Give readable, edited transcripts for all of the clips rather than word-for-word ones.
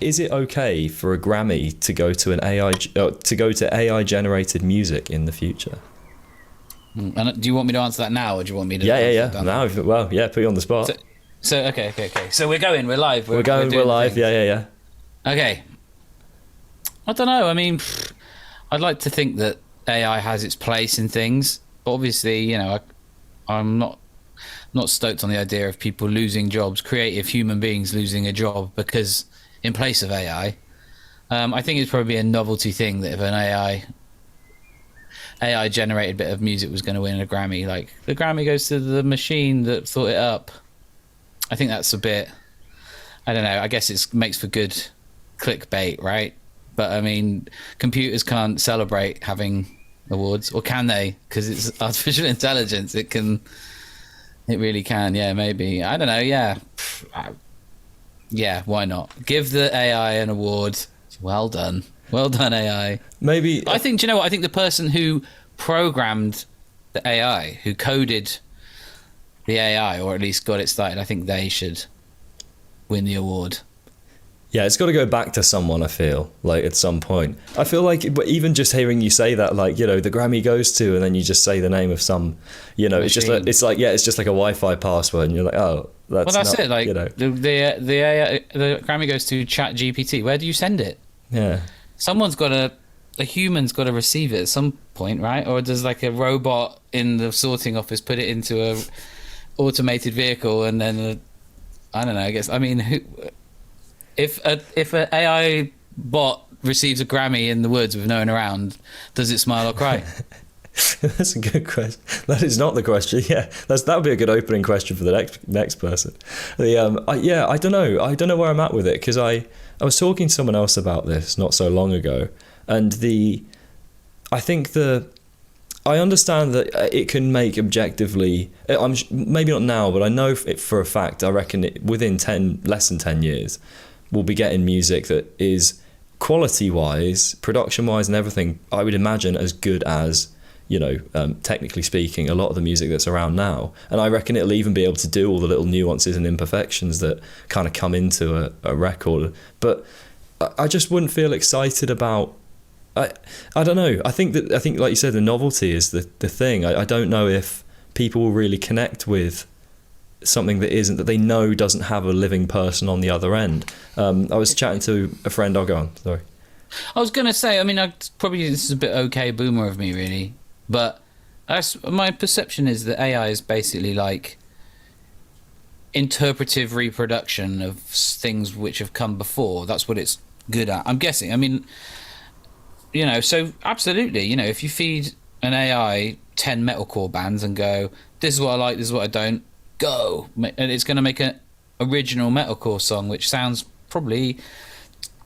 is it okay for a Grammy to go to an AI generated music in the future? And do you want me to answer that now, or do you want me to? Yeah. Now, put you on the spot. So okay. So we're live. We're live. Yeah. Okay. I don't know. I mean, I'd like to think that AI has its place in things, but obviously, I'm not stoked on the idea of people losing jobs, creative human beings losing a job because in place of AI. I think it's probably a novelty thing that if an AI generated bit of music was going to win a Grammy, like the Grammy goes to the machine that thought it up. I think that's a bit, I don't know, I guess it makes for good clickbait, right? But I mean, computers can't celebrate having awards, or can they? Because it's artificial intelligence. It really can. Yeah, maybe. I don't know. Yeah, why not? Give the AI an award. Well done, AI. Maybe. I think. Do you know what? I think the person who programmed the AI, who coded the AI, or at least got it started, I think they should win the award. Yeah, it's got to go back to someone, I feel, like, at some point. I feel like even just hearing you say that, like, the Grammy goes to, and then you just say the name of some, it's just like, it's just like a Wi-Fi password, and you're like, oh, that's it. Like, the Grammy goes to ChatGPT. Where do you send it? Yeah. A human's got to receive it at some point, right? Or does like a robot in the sorting office put it into a automated vehicle, and then, I don't know, I guess, I mean, If an AI bot receives a Grammy in the woods with no one around, does it smile or cry? That's a good question. That is not the question. Yeah, that would be a good opening question for the next person. I don't know. I don't know where I'm at with it, because I was talking to someone else about this not so long ago, and I understand that it can make objectively. Maybe not now, but I know for a fact. I reckon within less than 10 years. We'll be getting music that is quality-wise, production-wise, and everything, I would imagine, as good as, technically speaking, a lot of the music that's around now. And I reckon it'll even be able to do all the little nuances and imperfections that kind of come into a record. But I just wouldn't feel excited about. I don't know. I think like you said, the novelty is the thing. I don't know if people will really connect with something that they know doesn't have a living person on the other end. I was chatting to a friend. I'll go on. Sorry. I was going to say, I mean, this is a bit okay boomer of me, really, but my perception is that AI is basically like interpretive reproduction of things which have come before. That's what it's good at, I'm guessing. I mean, so absolutely, if you feed an AI 10 metalcore bands and go, this is what I like, this is what I don't, go, and it's going to make an original metalcore song which sounds probably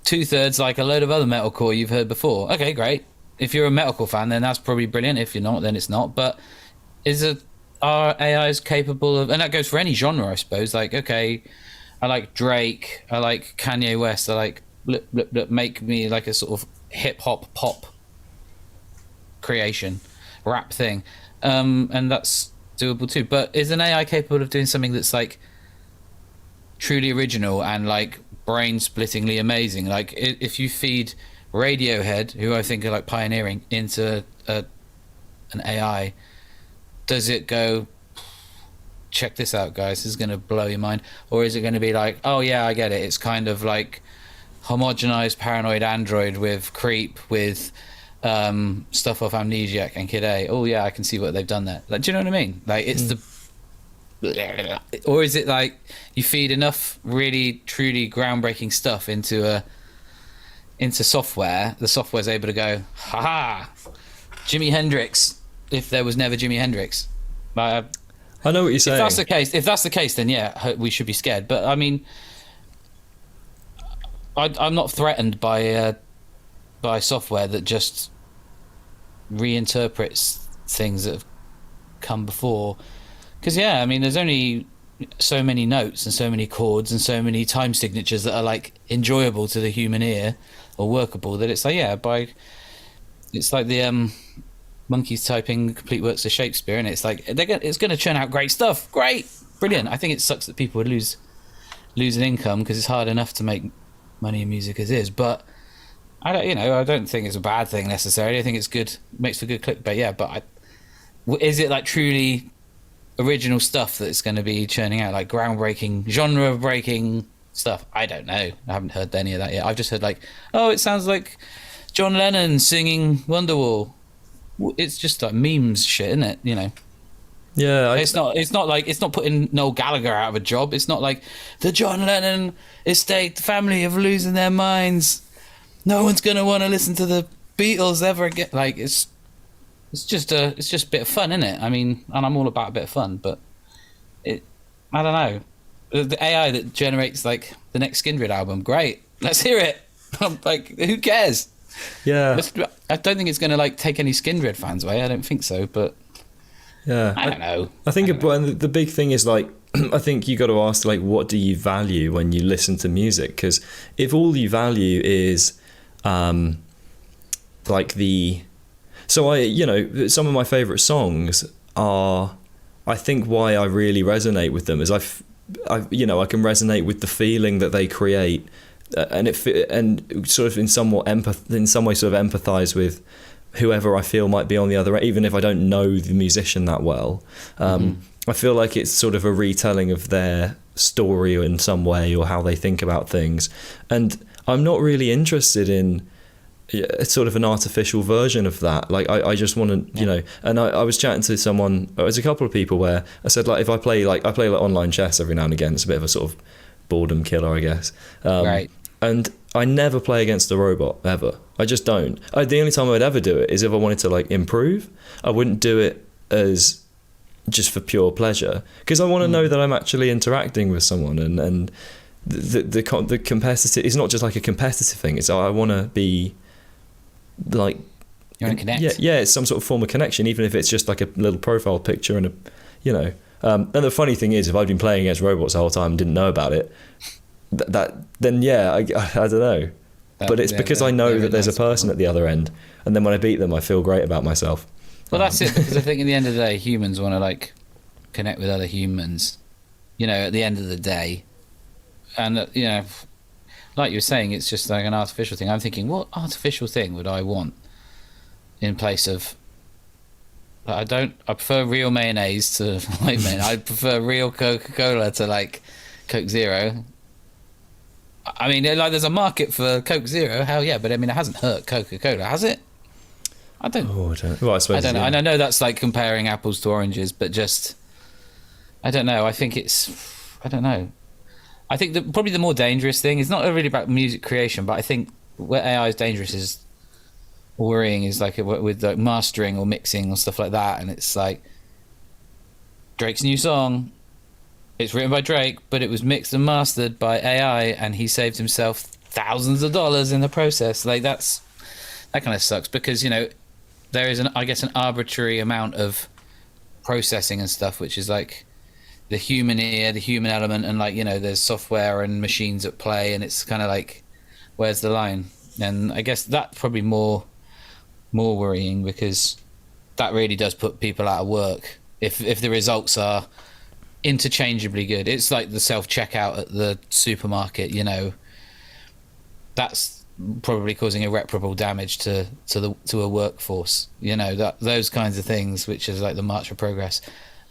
2/3 like a load of other metalcore you've heard before. Okay, great. If you're a metalcore fan, then that's probably brilliant. If you're not, then it's not. But are AIs capable of, and that goes for any genre, I suppose, like, okay, I like Drake, I like Kanye West, I like blip, blip, blip, make me like a sort of hip hop pop creation rap thing, and that's doable too. But is an AI capable of doing something that's like truly original and like brain-splittingly amazing? Like, if you feed Radiohead, who I think are like pioneering, into an AI, does it go, check this out, guys, this is going to blow your mind? Or is it going to be like, oh yeah, I get it, it's kind of like homogenized paranoid android with Creep, with stuff off Amnesiac and Kid A. Oh yeah, I can see what they've done there. Like, do you know what I mean? Like, it's or is it like you feed enough really truly groundbreaking stuff into software, the software's able to go, haha, Jimi Hendrix, if there was never Jimi Hendrix. I know what you're saying. If that's the case, then yeah, we should be scared. But I mean, I'm not threatened by software that just reinterprets things that have come before, because yeah, I mean, there's only so many notes and so many chords and so many time signatures that are like enjoyable to the human ear or workable, that it's like, yeah, it's like the monkeys typing complete works of Shakespeare, and it's like it's going to churn out great stuff. Great, brilliant. I think it sucks that people would lose an income, because it's hard enough to make money in music as is, but I don't think it's a bad thing necessarily. I think it's good, makes for good clickbait. Yeah, but is it like truly original stuff that's going to be churning out, like groundbreaking, genre-breaking stuff? I don't know. I haven't heard any of that yet. I've just heard like, oh, it sounds like John Lennon singing Wonderwall. It's just like memes shit, isn't it? Yeah, it's not putting Noel Gallagher out of a job. It's not like the John Lennon estate family of losing their minds. No one's gonna want to listen to the Beatles ever again. Like it's just a bit of fun, isn't it? I mean, and I'm all about a bit of fun, but I don't know. The AI that generates like the next Skindred album, great. Let's hear it. I'm like, who cares? Yeah. I don't think it's gonna like take any Skindred fans away. I don't think so, but. Yeah, I don't know. I think the big thing is like, I think you got to ask like, what do you value when you listen to music? Because if all you value is, some of my favorite songs are, I think why I really resonate with them is I can resonate with the feeling that they create, and sort of in some way sort of empathize with whoever I feel might be on the other end, even if I don't know the musician that well. I feel like it's sort of a retelling of their story in some way, or how they think about things. And I'm not really interested in sort of an artificial version of that. Like I just want to, and I was chatting to someone, there's a couple of people where I said, like, if I play like online chess every now and again, it's a bit of a sort of boredom killer, I guess. Right. And I never play against a robot, ever. I just don't. The only time I would ever do it is if I wanted to like improve. I wouldn't do it as just for pure pleasure, because I want to know that I'm actually interacting with someone, and the competitive, it's not just like a competitive thing. It's I want to be like, you want to connect. Yeah, it's some sort of form of connection, even if it's just like a little profile picture and and the funny thing is, if I'd been playing against robots the whole time and didn't know about it, then I don't know. But it's because I know that there's a person at the other end, and then when I beat them, I feel great about myself. Well, that's it, because I think at the end of the day, humans want to like connect with other humans, at the end of the day. And, like you were saying, it's just like an artificial thing. I'm thinking, what artificial thing would I want in place of... I prefer real mayonnaise to white mayonnaise. I prefer real Coca-Cola to like Coke Zero. I mean, like, there's a market for Coke Zero, hell yeah, but I mean, it hasn't hurt Coca-Cola, has it? I don't know. Well, I suppose. I don't know. Yeah. And I know that's like comparing apples to oranges, but just, I don't know. I think I don't know. I think probably the more dangerous thing is not really about music creation, but I think where AI is dangerous is worrying is like with like mastering or mixing or stuff like that. And it's like Drake's new song. It's written by Drake, but it was mixed and mastered by AI, and he saved himself thousands of dollars in the process. Like that kind of sucks, because there is an arbitrary amount of processing and stuff, which is like the human ear, the human element, and like there's software and machines at play, and it's kind of like, where's the line? And I guess that's probably more worrying, because that really does put people out of work if the results are interchangeably good. It's like the self-checkout at the supermarket, that's probably causing irreparable damage to a workforce, those kinds of things, which is like the march of progress.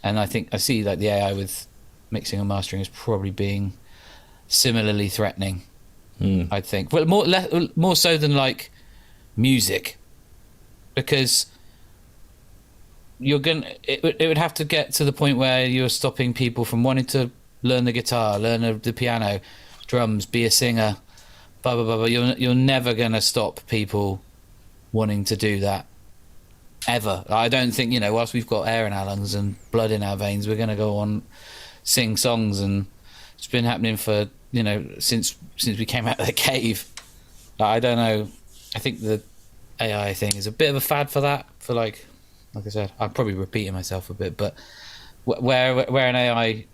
And I think I see like the AI with mixing and mastering is probably being similarly threatening. I think, but more so than like music, because it would have to get to the point where you're stopping people from wanting to learn the guitar, learn the piano, drums, be a singer, blah blah blah blah. You're never gonna stop people wanting to do that, ever. I don't think, whilst we've got air in our lungs and blood in our veins, we're gonna go on sing songs, and it's been happening for since we came out of the cave. I don't know. I think the AI thing is a bit of a fad for that, for like I said, I'm probably repeating myself a bit, but where an AI,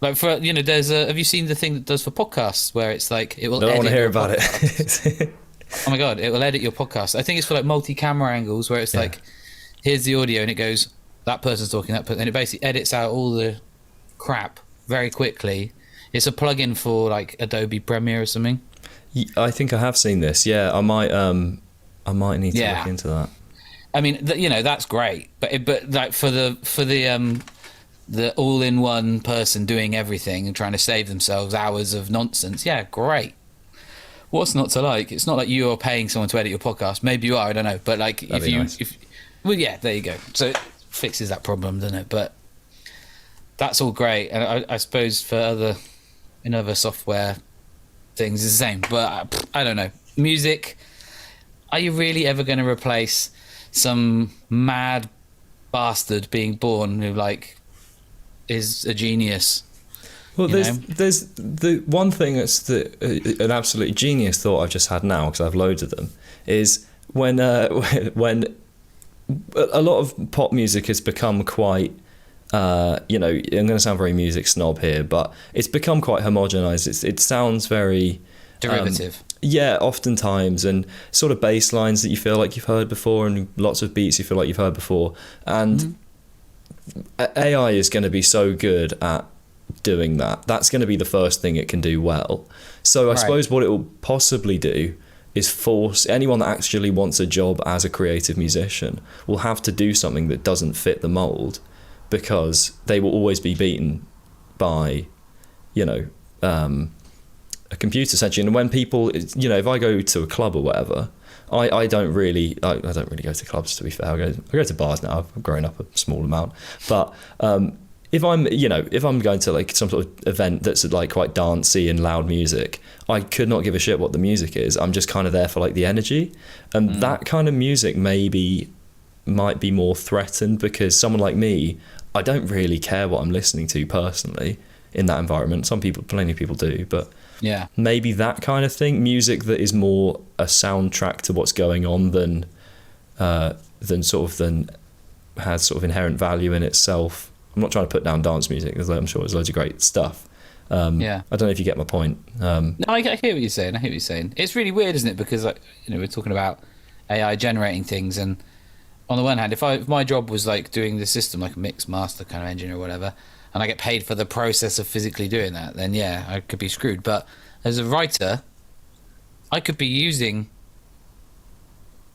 like for there's have you seen the thing that does for podcasts where it's like it will? I don't want to hear about it. Oh my god, it will edit your podcast. I think it's for like multi-camera angles where it's like, here's the audio and it goes, that person's talking, that person, and it basically edits out all the crap very quickly. It's a plugin for like Adobe Premiere or something. I think I have seen this. Yeah, I might need to look into that. I mean, that's great, but like for the all-in-one person doing everything and trying to save themselves hours of nonsense, yeah, great. What's not to like? It's not like you are paying someone to edit your podcast. Maybe you are, I don't know. But like, well, yeah, there you go. So it fixes that problem, doesn't it? But that's all great, and I suppose for other software things is the same. But I don't know. Music. Are you really ever going to replace some mad bastard being born who like is a genius? Well, there's the one thing that's an absolute genius thought I've just had now, because I've loads of them, is when a lot of pop music has become quite, I'm going to sound very music snob here, but it's become quite homogenized. It sounds very derivative. Oftentimes, and sort of bass lines that you feel like you've heard before, and lots of beats you feel like you've heard before. And AI is going to be so good at doing that. That's going to be the first thing it can do well. So I suppose what it will possibly do is force anyone that actually wants a job as a creative musician will have to do something that doesn't fit the mold, because they will always be beaten by, a computer essentially. And when people, if I go to a club or whatever, I don't really go to clubs, to be fair. I go to bars now. I've grown up a small amount, but if I'm going to like some sort of event that's like quite dancey and loud music, I could not give a shit what the music is. I'm just kind of there for like the energy, and that kind of music might be more threatened, because someone like me, I don't really care what I'm listening to personally in that environment. Plenty of people do, but yeah, maybe that kind of thing, music that is more a soundtrack to what's going on than has sort of inherent value in itself. I'm not trying to put down dance music, because I'm sure there's loads of great stuff. I don't know if you get my point. No, I hear what you're saying. It's really weird, isn't it? Because we're talking about AI generating things, and on the one hand, if my job was like doing the system, like a mix master kind of engineer or whatever, and I get paid for the process of physically doing that, then yeah, I could be screwed. But as a writer, I could be using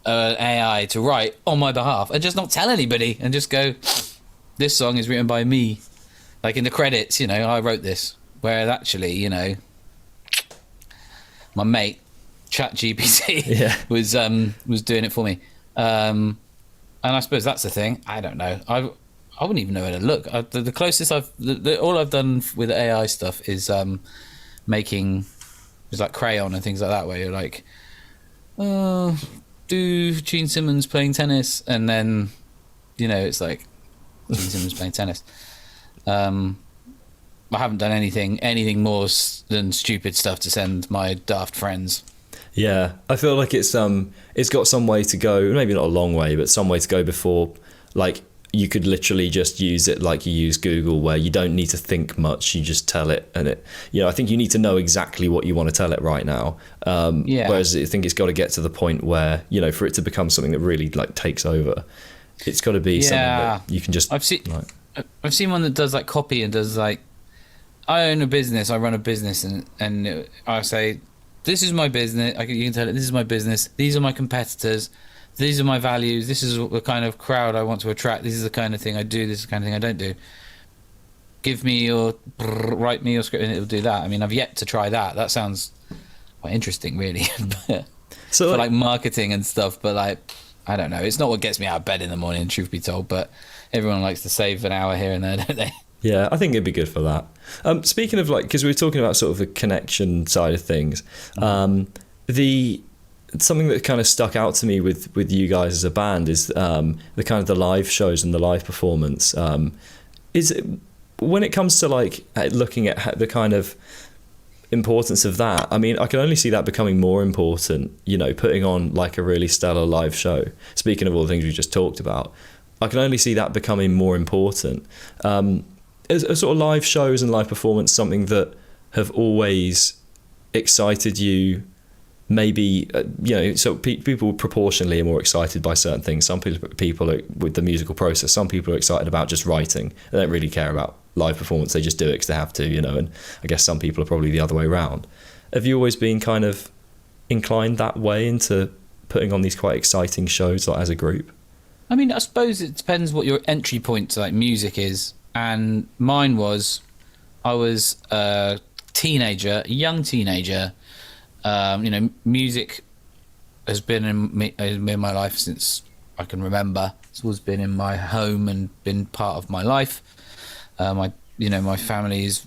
AI to write on my behalf and just not tell anybody, and just go, this song is written by me, like in the credits, I wrote this. Whereas actually, my mate ChatGPT was doing it for me, and I suppose that's the thing. I don't know. I wouldn't even know where to look. The closest all I've done with AI stuff is making, it's like Crayon and things like that, where you're like, do Gene Simmons playing tennis, and then it's like Gene Simmons playing tennis. I haven't done anything more than stupid stuff to send my daft friends. Yeah, I feel like it's got some way to go, maybe not a long way, but some way to go before, like, you could literally just use it like you use Google, where you don't need to think much, you just tell it, and it, I think you need to know exactly what you want to tell it right now. Whereas I think it's got to get to the point where, for it to become something that really like takes over, it's got to be something that you can just. I've seen one that does like copy and does like, I own a business, I run a business, and I say, this is my business. You can tell it, this is my business. These are my competitors. These are my values. This is the kind of crowd I want to attract. This is the kind of thing I do. This is the kind of thing I don't do. Write me your script, and it'll do that. I mean, I've yet to try that. That sounds quite interesting, really. So for like marketing and stuff, but like, I don't know. It's not what gets me out of bed in the morning, truth be told, but everyone likes to save an hour here and there, don't they? Yeah, I think it'd be good for that. Speaking of like, because we were talking about sort of the connection side of things, something that kind of stuck out to me with you guys as a band is the kind of the live shows and the live performance. When it comes to like looking at the kind of importance of that, I mean, I can only see that becoming more important, putting on like a really stellar live show. Speaking of all the things we just talked about, I can only see that becoming more important. Are sort of live shows and live performance something that have always excited you? Maybe so people proportionally are more excited by certain things. Some people are with the musical process. Some people are excited about just writing. They don't really care about live performance. They just do it because they have to, and I guess some people are probably the other way around. Have you always been kind of inclined that way into putting on these quite exciting shows like as a group? I mean, I suppose it depends what your entry point to like music is. And mine was, I was a teenager, a young teenager. Music has been in my life since I can remember. It's always been in my home and been part of my life. My family is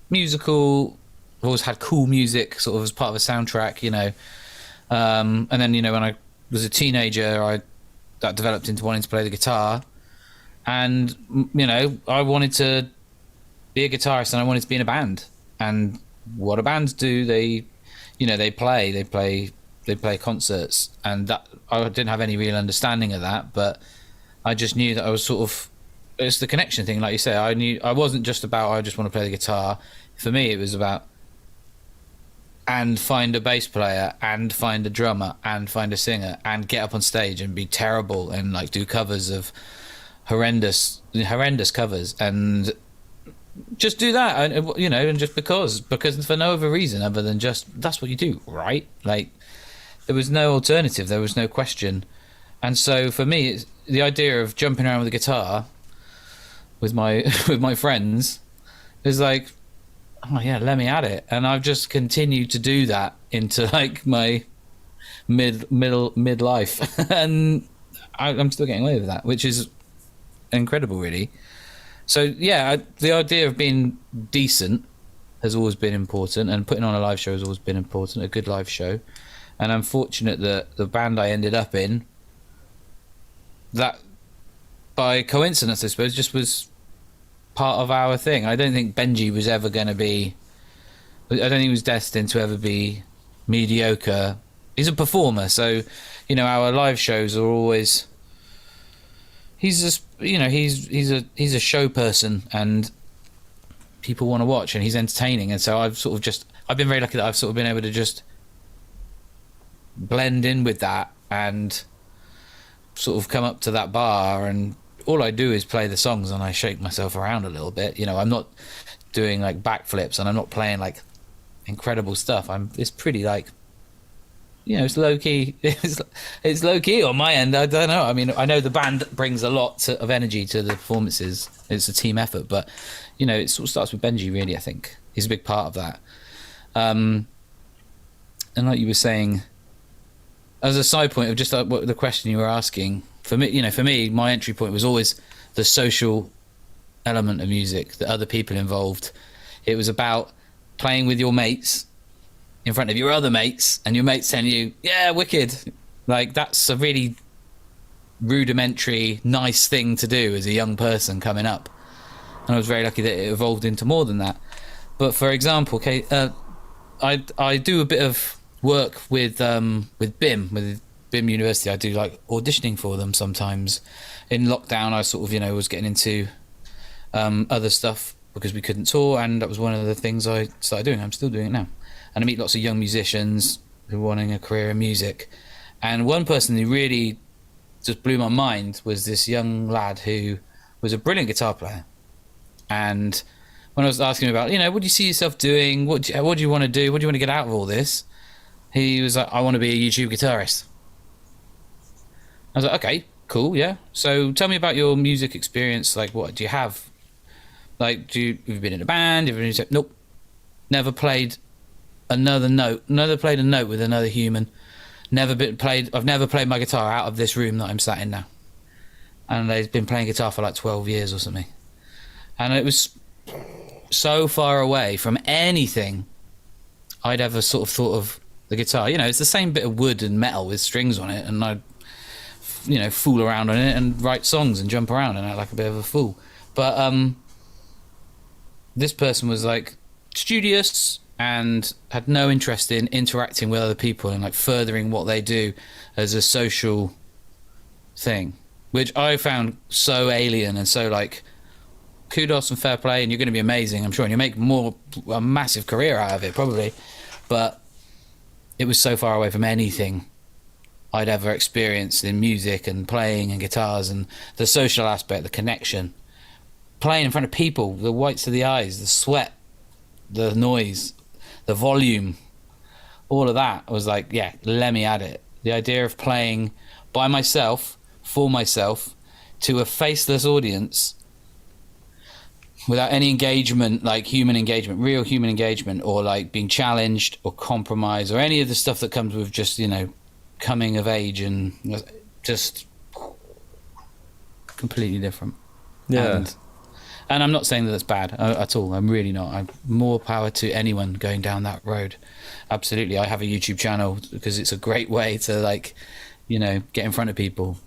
musical. I've always had cool music, sort of as part of a soundtrack. And then when I was a teenager, that developed into wanting to play the guitar, and I wanted to be a guitarist and I wanted to be in a band. And what a band do, they play concerts, and that I didn't have any real understanding of that, but I just knew that I was sort of, it's the connection thing, like you say. I knew I wasn't just about I just want to play the guitar. For me, it was about and find a bass player and find a drummer and find a singer and get up on stage and be terrible and like do covers of horrendous covers and just do that, and just because for no other reason other than just that's what you do, right? Like there was no alternative, there was no question. And so for me, it's the idea of jumping around with a guitar with my with my friends is like, oh yeah, let me at it. And I've just continued to do that into like my midlife, and I'm still getting away with that, which is incredible, really. So yeah, the idea of being decent has always been important, and putting on a live show has always been important, a good live show. And I'm fortunate that the band I ended up in, that by coincidence, I suppose, just was part of our thing. I don't think Benji was ever going to be, I don't think he was destined to ever be mediocre. He's a performer, so our live shows are always, he's just he's a show person and people want to watch, and he's entertaining. And so I've been very lucky that I've sort of been able to just blend in with that and sort of come up to that bar, and all I do is play the songs and I shake myself around a little bit. I'm not doing like backflips and I'm not playing like incredible stuff. It's pretty like, it's low key. It's low key on my end. I don't know. I mean, I know the band brings a lot of energy to the performances. It's a team effort, but it sort of starts with Benji. Really, I think he's a big part of that. And like you were saying, as a side point of just what the question you were asking, for me, my entry point was always the social element of music, the other people involved. It was about playing with your mates in front of your other mates, and your mates telling you, yeah, wicked. Like, that's a really rudimentary, nice thing to do as a young person coming up. And I was very lucky that it evolved into more than that. But for example, I do a bit of work with BIM University. I do like auditioning for them sometimes. In lockdown, I sort of was getting into other stuff because we couldn't tour, and that was one of the things I started doing. I'm still doing it now, and I meet lots of young musicians who are wanting a career in music. And one person who really just blew my mind was this young lad who was a brilliant guitar player. And when I was asking him about, what do you see yourself doing? What do you want to do? What do you want to get out of all this? He was like, I want to be a YouTube guitarist. I was like, okay, cool, yeah. So tell me about your music experience. Like, what do you have? Like, have you been in a band? Nope. Never played another note. Never played a note with another human. I've never played my guitar out of this room that I'm sat in now. And they've been playing guitar for like 12 years or something. And it was so far away from anything I'd ever sort of thought of the guitar. It's the same bit of wood and metal with strings on it, and I'd fool around on it and write songs and jump around and act like a bit of a fool. But this person was like studious and had no interest in interacting with other people and like furthering what they do as a social thing, which I found so alien and so like, kudos and fair play, and you're going to be amazing, I'm sure, and you make a massive career out of it probably. But it was so far away from anything I'd ever experienced in music and playing and guitars and the social aspect, the connection, playing in front of people, the whites of the eyes, the sweat, the noise, the volume, all of that was like, yeah, let me add it. The idea of playing by myself, for myself, to a faceless audience without any engagement, like human engagement, real human engagement, or like being challenged or compromised, or any of the stuff that comes with just, you know, coming of age, and just completely different. Yeah. And I'm not saying that that's bad at all. I'm really not. I'm more power to anyone going down that road. Absolutely. I have a YouTube channel because it's a great way to, like, you know, get in front of people.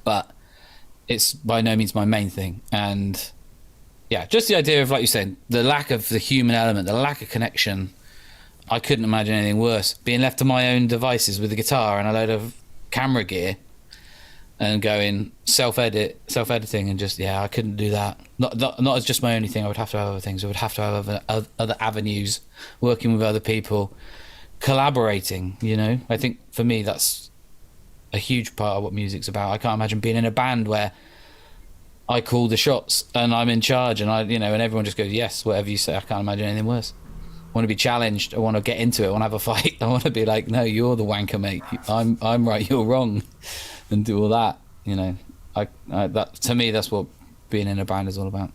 But it's by no means my main thing. And yeah, just the idea of, like you said, the lack of the human element, the lack of connection. I couldn't imagine anything worse. Being left to my own devices with a guitar and a load of camera gear and going self-editing, and just, yeah, I couldn't do that. Not as just my only thing. I would have to have other things. I would have to have other avenues, working with other people, collaborating, you know. I think for me that's a huge part of what music's about. I can't imagine being in a band where I call the shots and I'm in charge, and and everyone just goes, yes, whatever you say. I can't imagine anything worse. I want to be challenged. I want to get into it. I want to have a fight. I want to be like, no, you're the wanker, mate. I'm right, you're wrong. And do all that, you know. That, to me, that's what being in a band is all about,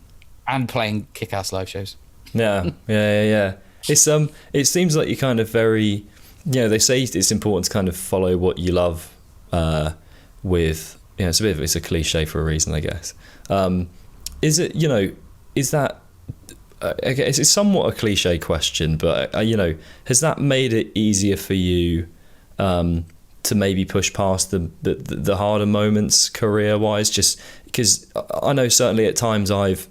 and playing kick-ass live shows. Yeah. It's it seems like you're kind of very, they say it's important to kind of follow what you love. With, it's a cliche for a reason, I guess. Is it, is that? I guess it's somewhat a cliche question, but has that made it easier for you? To maybe push past the harder moments career-wise, just because I know certainly at times there's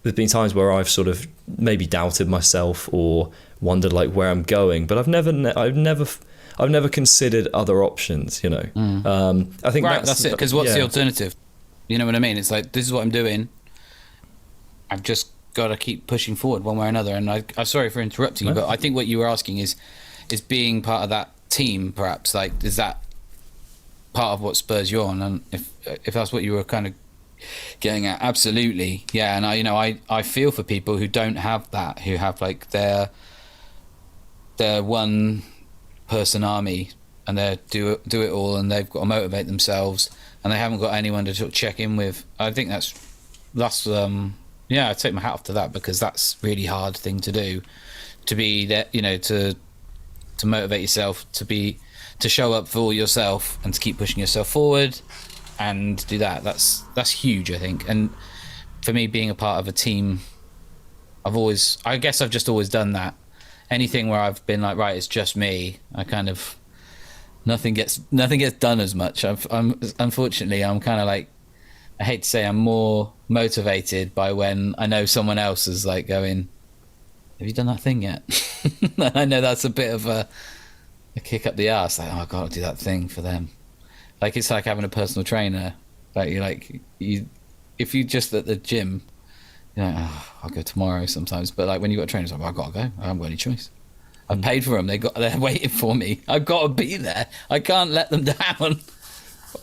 been times where I've sort of maybe doubted myself or wondered like where I'm going, but I've never considered other options, I think that's it, because what's the alternative? You know what I mean? It's like, this is what I'm doing, I've just got to keep pushing forward one way or another. And I'm sorry for interrupting you, but I think what you were asking is being part of that team, perhaps, like, is that part of what spurs you on? And if that's what you were kind of getting at, absolutely, yeah. And I feel for people who don't have that, who have like their one person army, and they do it all, and they've got to motivate themselves, and they haven't got anyone to sort of check in with. I think that's I take my hat off to that, because that's a really hard thing to do, to be there, to motivate yourself, to show up for yourself, and to keep pushing yourself forward, and do that. That's huge, I think. And for me, being a part of a team, I guess I've just always done that. Anything where I've been like, right, it's just me, I kind of, nothing gets done as much. Unfortunately, I'm kind of like, I hate to say, I'm more motivated by when I know someone else is like going, have you done that thing yet? I know that's a bit of a kick up the arse, like, oh, I've got to do that thing for them. Like, it's like having a personal trainer. Like, if you just at the gym, you're like, oh, I'll go tomorrow sometimes. But like when you got a trainer, it's like, well, I've got to go. I haven't got any choice. I've paid for them. They're waiting for me. I've got to be there. I can't let them down.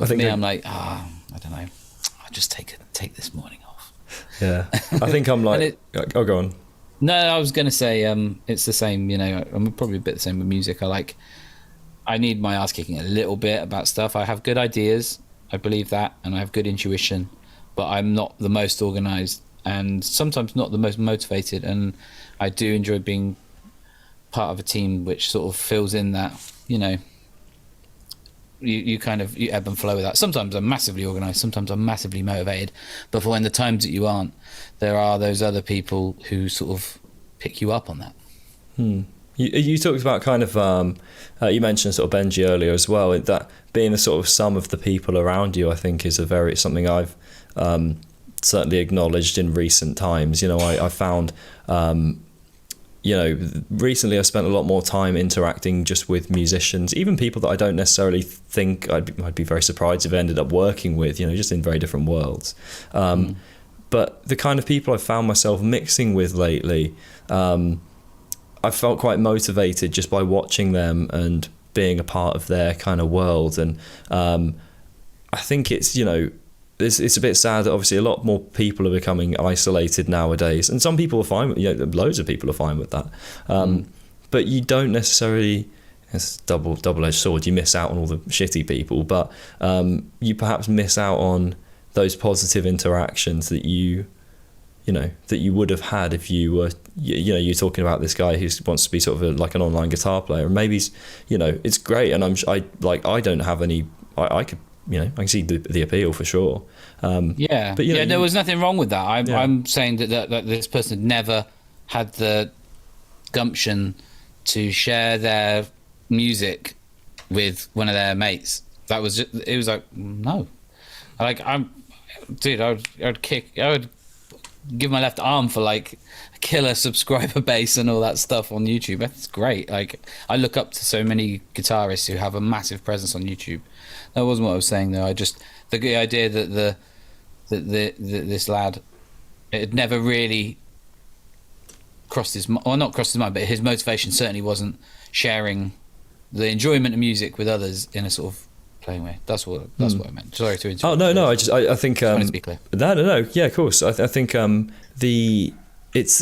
I'm like, I don't know. I'll just take this morning off. Yeah, I think I'm like, oh, go on. No, I was going to say, it's the same, I'm probably a bit the same with music. I need my ass kicking a little bit about stuff. I have good ideas, I believe that, and I have good intuition, but I'm not the most organised, and sometimes not the most motivated, and I do enjoy being part of a team which sort of fills in that, you kind of, you ebb and flow with that. Sometimes I'm massively organised, sometimes I'm massively motivated, but for when the times that you aren't, there are those other people who sort of pick you up on that. You talked about kind of, you mentioned sort of Benji earlier as well, that being the sort of sum of the people around you, I think is something I've certainly acknowledged in recent times. I found, recently I spent a lot more time interacting just with musicians, even people that I don't necessarily think I'd be very surprised if I ended up working with, just in very different worlds. But the kind of people I've found myself mixing with lately, I felt quite motivated just by watching them and being a part of their kind of world. And I think it's a bit sad that obviously a lot more people are becoming isolated nowadays, and some people are fine with, loads of people are fine with that. But you don't necessarily, it's double-edged sword. You miss out on all the shitty people, but you perhaps miss out on those positive interactions that you would have had if you were, you're talking about this guy who wants to be sort of like an online guitar player, and maybe he's, it's great, and I don't have any, I could, I can see the appeal for sure. But there was nothing wrong with that. I'm saying that this person had never had the gumption to share their music with one of their mates. That was just, it was like, no, like I would give my left arm for like a killer subscriber base and all that stuff on YouTube. That's great. Like, I look up to so many guitarists who have a massive presence on YouTube. That wasn't what I was saying though. The idea that this lad, it had never really crossed his mind, or not crossed his mind, but his motivation certainly wasn't sharing the enjoyment of music with others in a sort of playing way. That's what I meant. Sorry to interrupt. Oh no! I think I wanted to be clear. No. Yeah, of course. I think it's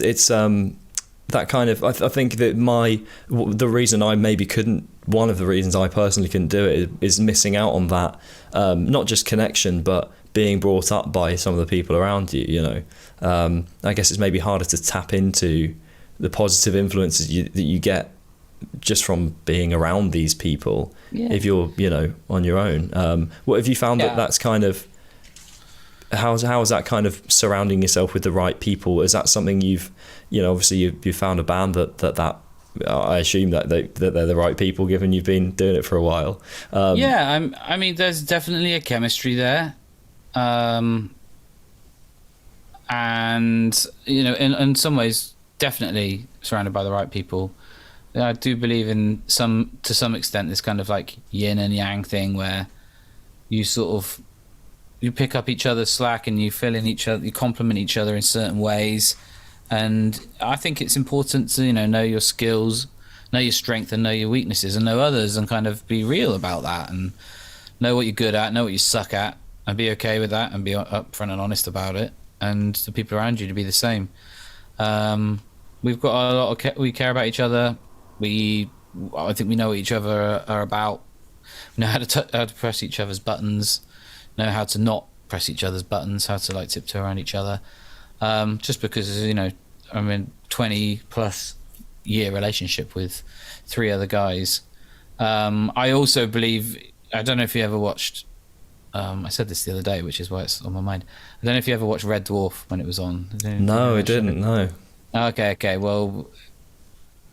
that kind of. I think that the reason I maybe couldn't. One of the reasons I personally couldn't do it is missing out on that. Not just connection, but being brought up by some of the people around you. I guess it's maybe harder to tap into the positive influences that you get just from being around these people, if you're on your own. What have you found that's kind of, how is that kind of surrounding yourself with the right people? Is that something you've obviously you found a band that I assume that they're the right people, given you've been doing it for a while? I mean there's definitely a chemistry there, and in some ways definitely surrounded by the right people. I do believe to some extent this kind of like yin and yang thing, where you pick up each other's slack and you fill in each other, you complement each other in certain ways. And I think it's important to know your skills, know your strength, and know your weaknesses, and know others, and kind of be real about that, and know what you're good at, know what you suck at, and be okay with that, and be upfront and honest about it, and the people around you to be the same. We've got a lot we care about each other. I think we know what each other are about. We know how to press each other's buttons, know how to not press each other's buttons, how to like tiptoe around each other. Just because I'm in 20 plus year relationship with 3 other guys. I also believe, I don't know if you ever watched, I said this the other day, which is why it's on my mind. I don't know if you ever watched Red Dwarf when it was on. No, I didn't. No. Okay. Well,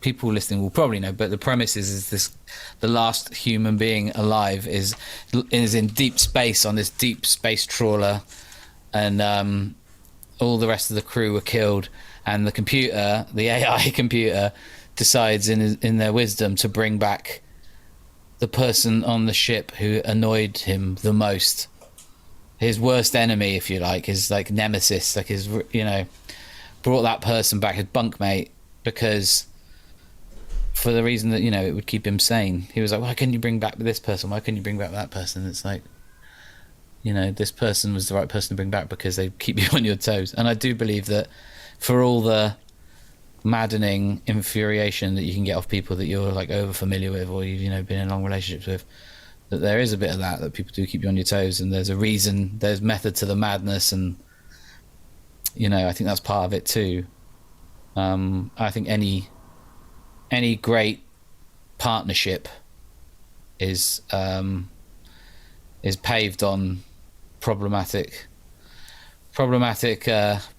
people listening will probably know, but the premise is the last human being alive is in deep space on this deep space trawler, and all the rest of the crew were killed, and the AI computer decides in their wisdom to bring back the person on the ship who annoyed him the most, his worst enemy, if you like, his like nemesis, like his brought that person back, his bunkmate, because for the reason that it would keep him sane. He was like, why couldn't you bring back this person? Why couldn't you bring back that person? It's like, this person was the right person to bring back because they keep you on your toes. And I do believe that for all the maddening infuriation that you can get off people that you're like over familiar with, or you've been in long relationships with, that there is a bit of that people do keep you on your toes, and there's a reason, there's method to the madness, and I think that's part of it too. I think any great partnership is paved on problematic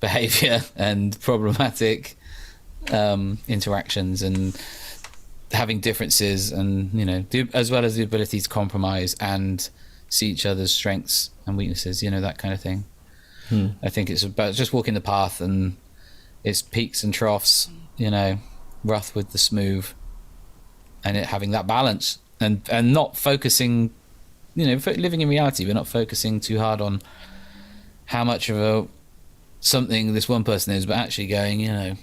behavior and problematic interactions, and having differences, and as well as the ability to compromise and see each other's strengths and weaknesses, that kind of thing. I think it's about just walking the path, and it's peaks and troughs, rough with the smooth, and it having that balance, and not focusing, living in reality, but not focusing too hard on how much of something this one person is, but actually going,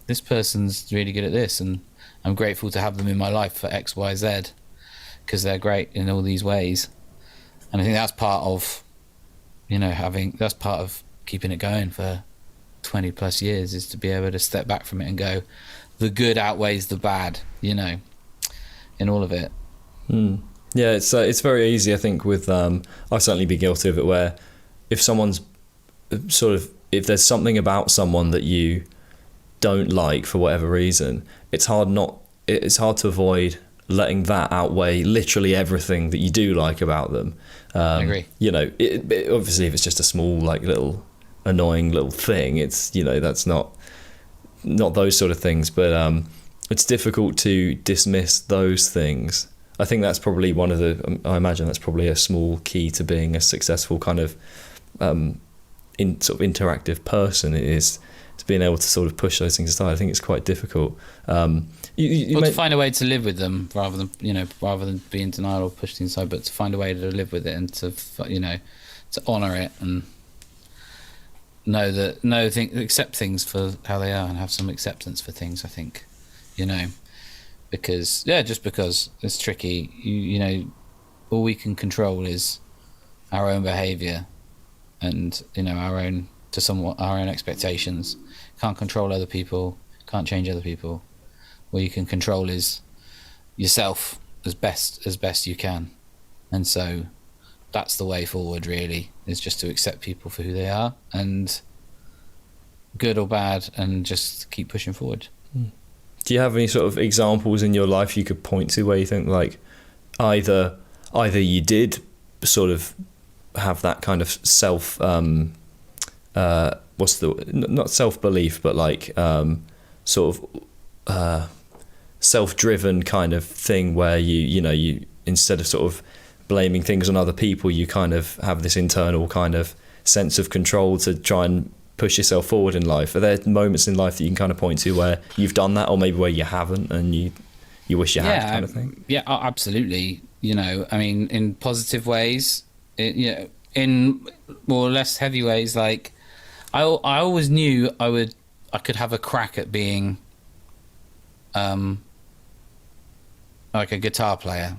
this person's really good at this, and I'm grateful to have them in my life for X, Y, Z, because they're great in all these ways. And I think that's part of, that's part of keeping it going for 20 plus years, is to be able to step back from it and go, the good outweighs the bad, in all of it. Yeah, it's very easy, I think, with I'll certainly be guilty of it, where if someone's if there's something about someone that you don't like for whatever reason, it's hard to avoid letting that outweigh literally everything that you do like about them. I agree. Obviously if it's just a small little annoying little thing, it's that's not those sort of things, but it's difficult to dismiss those things. I think that's probably I imagine that's probably a small key to being a successful kind of interactive person, is to being able to sort of push those things aside. I think it's quite difficult. To find a way to live with them rather than be in denial or push things aside, but to find a way to live with it and to honour it and accept things for how they are and have some acceptance for things. I think, because it's tricky. All we can control is our own behaviour and our own expectations. Can't control other people, can't change other people. What you can control is yourself as best you can, and so that's the way forward, really, is just to accept people for who they are, and good or bad, and just keep pushing forward. Do you have any sort of examples in your life you could point to where you think either you did sort of have that kind of self not self-belief, but self-driven kind of thing where you instead of sort of blaming things on other people, you kind of have this internal kind of sense of control to try and push yourself forward in life? Are there moments in life that you can kind of point to where you've done that, or maybe where you haven't and you wish you had, kind of thing? Yeah, absolutely. In positive ways, in more or less heavy ways, I always knew I could have a crack at being like a guitar player.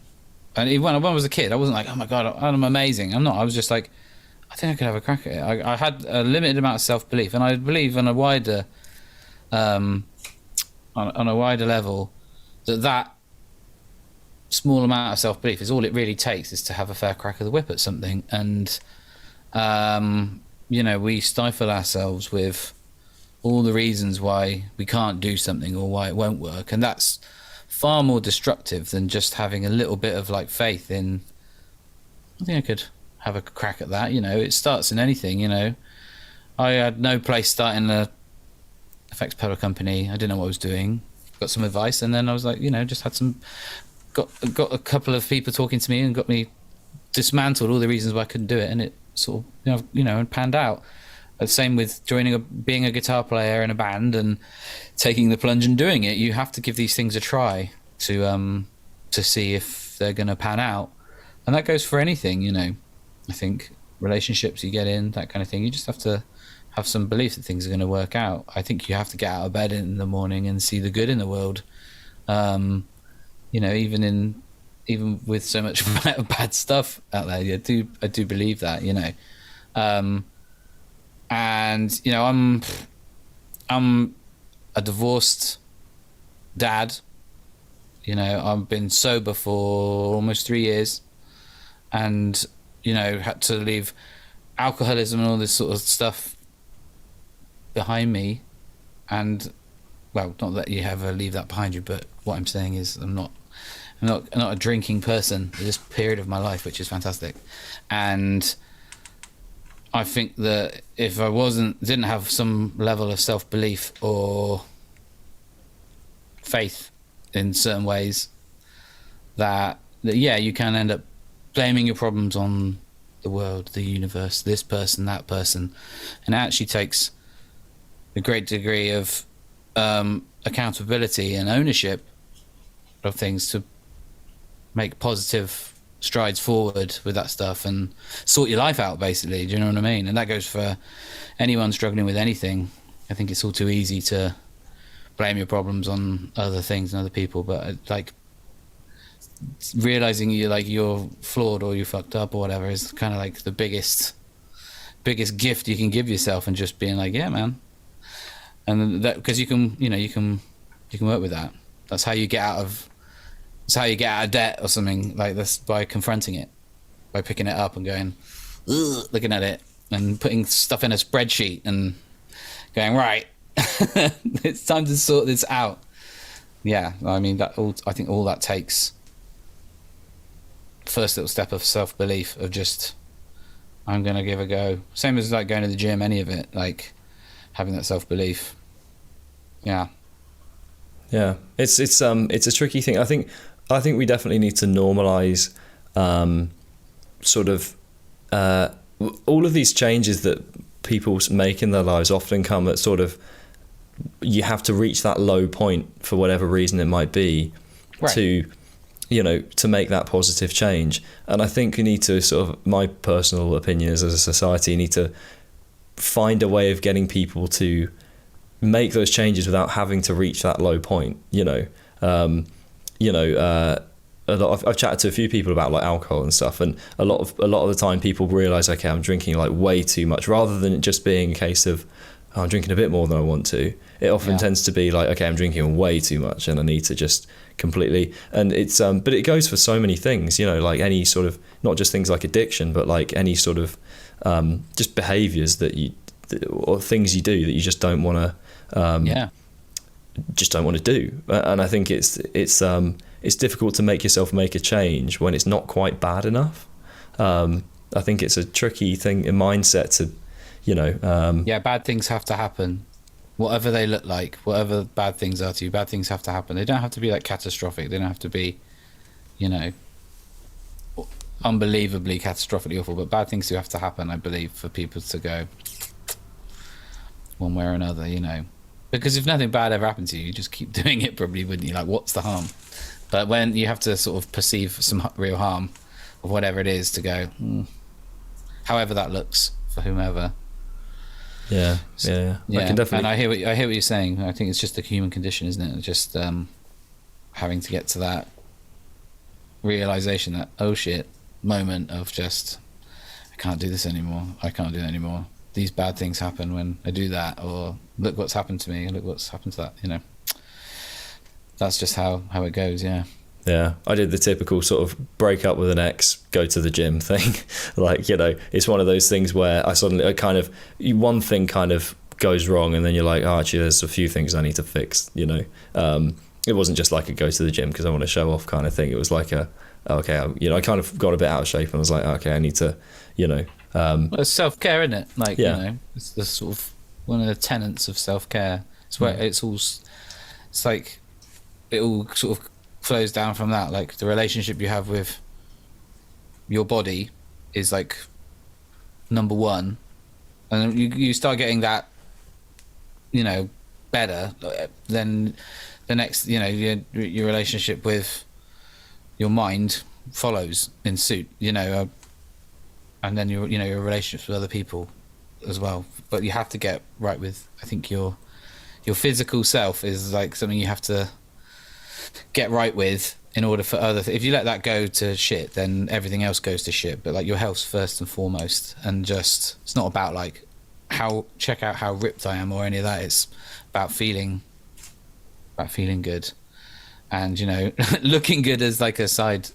And even when I was a kid, I wasn't like, oh my God, I'm amazing. I'm not. I was just like, I think I could have a crack at it. I had a limited amount of self-belief, and I believe on a wider level that small amount of self-belief is all it really takes, is to have a fair crack of the whip at something. And we stifle ourselves with all the reasons why we can't do something or why it won't work, and that's far more destructive than just having a little bit of faith in, I think I could have a crack at that. It starts in anything. I had no place starting a effects pedal company. I didn't know what I was doing. Got some advice, and then I was like, just had got a couple of people talking to me and got me dismantled all the reasons why I couldn't do it, and it sort of and panned out. The same with being a guitar player in a band and taking the plunge and doing it. You have to give these things a try to see if they're going to pan out, and that goes for anything. I think relationships you get in, that kind of thing. You just have to have some belief that things are going to work out. I think you have to get out of bed in the morning and see the good in the world. Even with so much bad stuff out there, I do believe that. And I'm a divorced dad. I've been sober for almost 3 years, and had to leave alcoholism and all this sort of stuff behind me. And well, not that you ever leave that behind you, but what I'm saying is I'm not a drinking person in this period of my life, which is fantastic. And I think that if I didn't have some level of self-belief or faith in certain ways, that you can end up blaming your problems on the world, the universe, this person, that person, and it actually takes a great degree of accountability and ownership of things to make positive strides forward with that stuff and sort your life out, basically. Do you know what I mean? And that goes for anyone struggling with anything. I think it's all too easy to blame your problems on other things and other people, but realizing you're flawed or you fucked up or whatever is kind of the biggest gift you can give yourself, and just being yeah, man. And that, because you can work with that. That's how you get out of It's how you get out of debt or something like this, by confronting it, by picking it up and going, ugh, looking at it and putting stuff in a spreadsheet and going, right, it's time to sort this out. Yeah, I mean, I think all that takes first little step of self-belief of just, I'm going to give a go. Same as like going to the gym, any of it, like having that self-belief. Yeah. Yeah. It's a tricky thing. I think we definitely need to normalize sort of all of these changes that people make in their lives often come at sort of, you have to reach that low point for whatever reason it might be, right, to, you know, to make that positive change. And I think we need to sort of, my personal opinion is, as a society, need to find a way of getting people to make those changes without having to reach that low point. I've chatted to a few people about like alcohol and stuff, and a lot of the time people realize, okay, I'm drinking like way too much, rather than it just being a case of, oh, I'm drinking a bit more than I want to. It often tends to be like, okay, I'm drinking way too much and I need to just completely, and it's but it goes for so many things, you know, like any sort of, not just things like addiction, but like any sort of just behaviors that you, or things you do that you just don't want to just don't want to do. And I think it's difficult to make yourself make a change when it's not quite bad enough. I think it's a tricky thing in mindset to, you know, bad things have to happen, whatever they look like, whatever bad things are to you, bad things have to happen. They don't have to be like catastrophic. They don't have to be, you know, unbelievably catastrophically awful, but bad things do have to happen, I believe, for people to go one way or another, you know. Because if nothing bad ever happened to you, you just keep doing it, probably, wouldn't you? Like, what's the harm? But when you have to sort of perceive some real harm of whatever it is, to go, however that looks for whomever. Yeah. I can definitely. And I hear what you're saying. I think it's just the human condition, isn't it? Just having to get to that realization, that oh shit moment of just, I can't do this anymore. I can't do that anymore. These bad things happen when I do that, or look what's happened to me, look what's happened to that, you know. That's just how it goes. Yeah, I did the typical sort of break up with an ex, go to the gym thing. Like, you know, it's one of those things where one thing kind of goes wrong, and then you're like, oh, actually there's a few things I need to fix, you know. It wasn't just like a go to the gym because I want to show off kind of thing. It was like I kind of got a bit out of shape and I was like, okay, I need to, you know. Well, it's self-care, isn't it? Like, you know, it's the sort of one of the tenets of self-care. It's where it's like it all sort of flows down from that. Like, the relationship you have with your body is like number one, and you start getting that, you know, better, then the next, you know, your relationship with your mind follows in suit, you know, and then your relationships with other people as well. But you have to get right with, I think, your physical self is like something you have to get right with in order for if you let that go to shit, then everything else goes to shit. But like, your health's first and foremost, and just, it's not about like check out how ripped I am or any of that. It's about feeling good, and, you know, looking good as like a side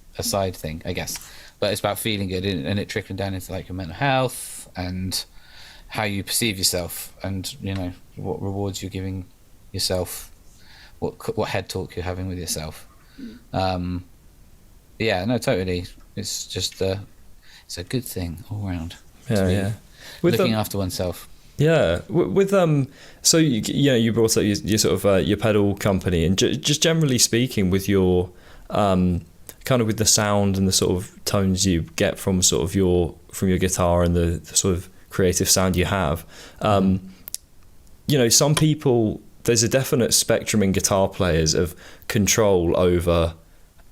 thing, I guess. But it's about feeling good, and it trickling down into like your mental health and how you perceive yourself, and, you know, what rewards you're giving yourself, what head talk you're having with yourself. Yeah, no, totally. It's just it's a good thing all around. Yeah. Looking after oneself. Yeah, with so you brought up your sort of your pedal company, and just generally speaking, with your kind of with the sound and the sort of tones you get from sort of your guitar and the sort of creative sound you have, you know, some people, there's a definite spectrum in guitar players of control over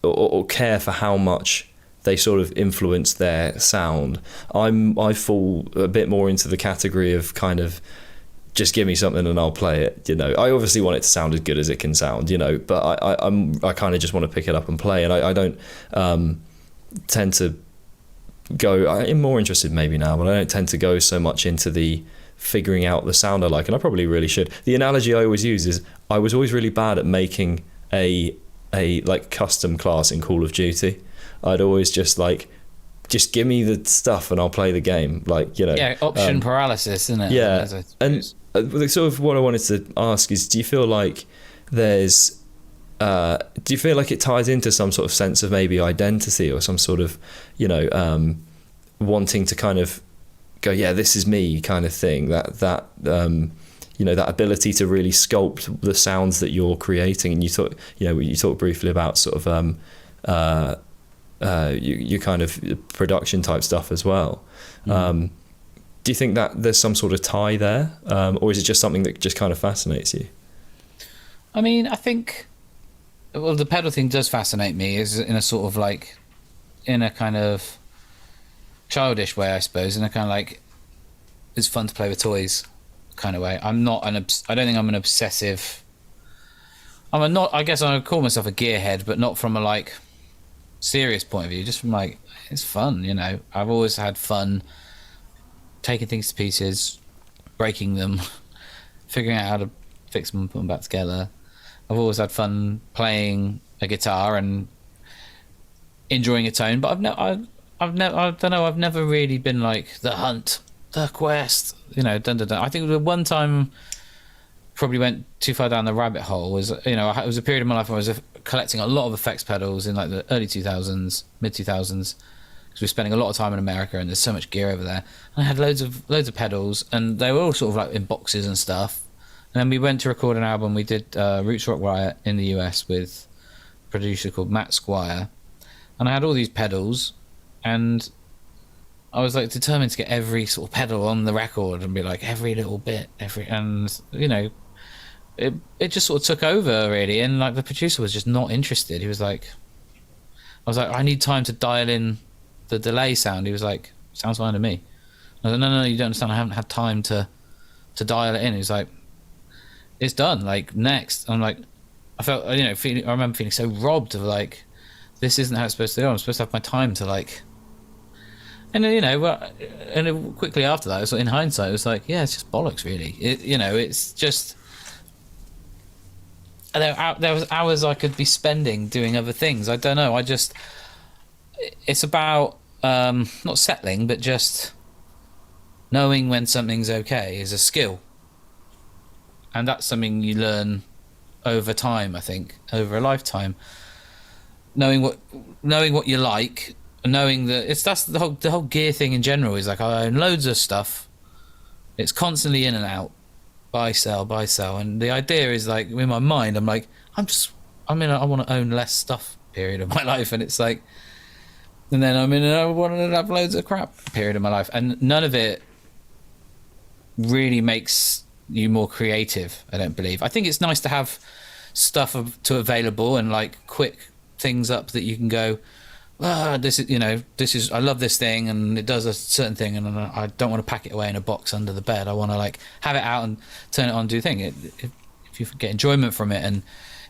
or care for how much they sort of influence their sound. I fall a bit more into the category of kind of just give me something and I'll play it. You know, I obviously want it to sound as good as it can sound, you know, but I kind of just want to pick it up and play, and I don't tend to go. I'm more interested maybe now, but I don't tend to go so much into the figuring out the sound I like, and I probably really should. The analogy I always use is I was always really bad at making a a like custom class in Call of Duty. I'd always just give me the stuff and I'll play the game. Like, you know, option paralysis, isn't it? Yeah, and sort of what I wanted to ask is, do you feel like there's do you feel like it ties into some sort of sense of maybe identity, or some sort of, you know, wanting to kind of go, yeah, this is me kind of thing, that you know, that ability to really sculpt the sounds that you're creating? And you talked briefly about sort of you kind of production type stuff as well. Do you think that there's some sort of tie there, or is it just something that just kind of fascinates you? I mean, I think, well, the pedal thing does fascinate me, is in a sort of like, in a kind of childish way, I suppose, in a kind of like, it's fun to play with toys kind of way. I don't think I'm an obsessive. I guess I would call myself a gearhead, but not from a like serious point of view, just from like, it's fun, you know. I've always had fun taking things to pieces, breaking them, figuring out how to fix them and put them back together. I've always had fun playing a guitar and enjoying a tone, but I've never really been like the hunt, the quest, you know. I think the one time probably went too far down the rabbit hole was, you know, it was a period of my life where I was collecting a lot of effects pedals in like the early 2000s, mid 2000s, because we were spending a lot of time in America and there's so much gear over there. And I had loads of pedals, and they were all sort of like in boxes and stuff. And then we went to record an album. We did Roots Rock Riot in the US with a producer called Matt Squire, and I had all these pedals, and I was like determined to get every sort of pedal on the record and be like every little bit, and you know, it just sort of took over really. And like the producer was just not interested. He was like, I was like, I need time to dial in the delay sound. He was like, sounds fine to me. I was like, no, you don't understand. I haven't had time to dial it in. He was like, it's done. Like next. I'm like, I felt, you know, I remember feeling so robbed of like, this isn't how it's supposed to go. I'm supposed to have my time to like. And you know, well, and quickly after that, it was, in hindsight, it was like, yeah, it's just bollocks, really. You know, it's just. There was hours I could be spending doing other things. I don't know. It's about not settling, but just knowing when something's okay is a skill, and that's something you learn over time. I think over a lifetime, knowing what you like, and knowing that that's the whole gear thing in general. Is like, I own loads of stuff. It's constantly in and out. Buy, sell, and the idea is like, in my mind, I'm like, I want to own less stuff period of my life, and it's like, and then I want to have loads of crap period of my life, and none of it really makes you more creative, I don't believe. I think it's nice to have stuff available and like quick things up that you can go, this is I love this thing and it does a certain thing, and I don't want to pack it away in a box under the bed. I want to like have it out and turn it on and do the thing. If you get enjoyment from it and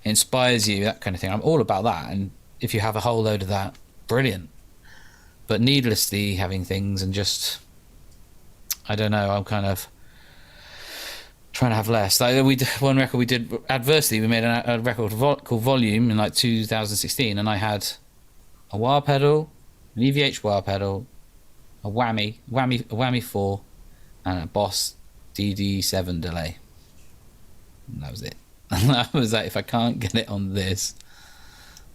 it inspires you, that kind of thing, I'm all about that. And if you have a whole load of that, brilliant. But needlessly having things and just, I don't know, I'm kind of trying to have less. Like one record we did adversely, we made a record called Volume in like 2016, and I had a wah pedal, an EVH wah pedal, a whammy 4, and a Boss DD7 delay. And that was it. And I was like, if I can't get it on this,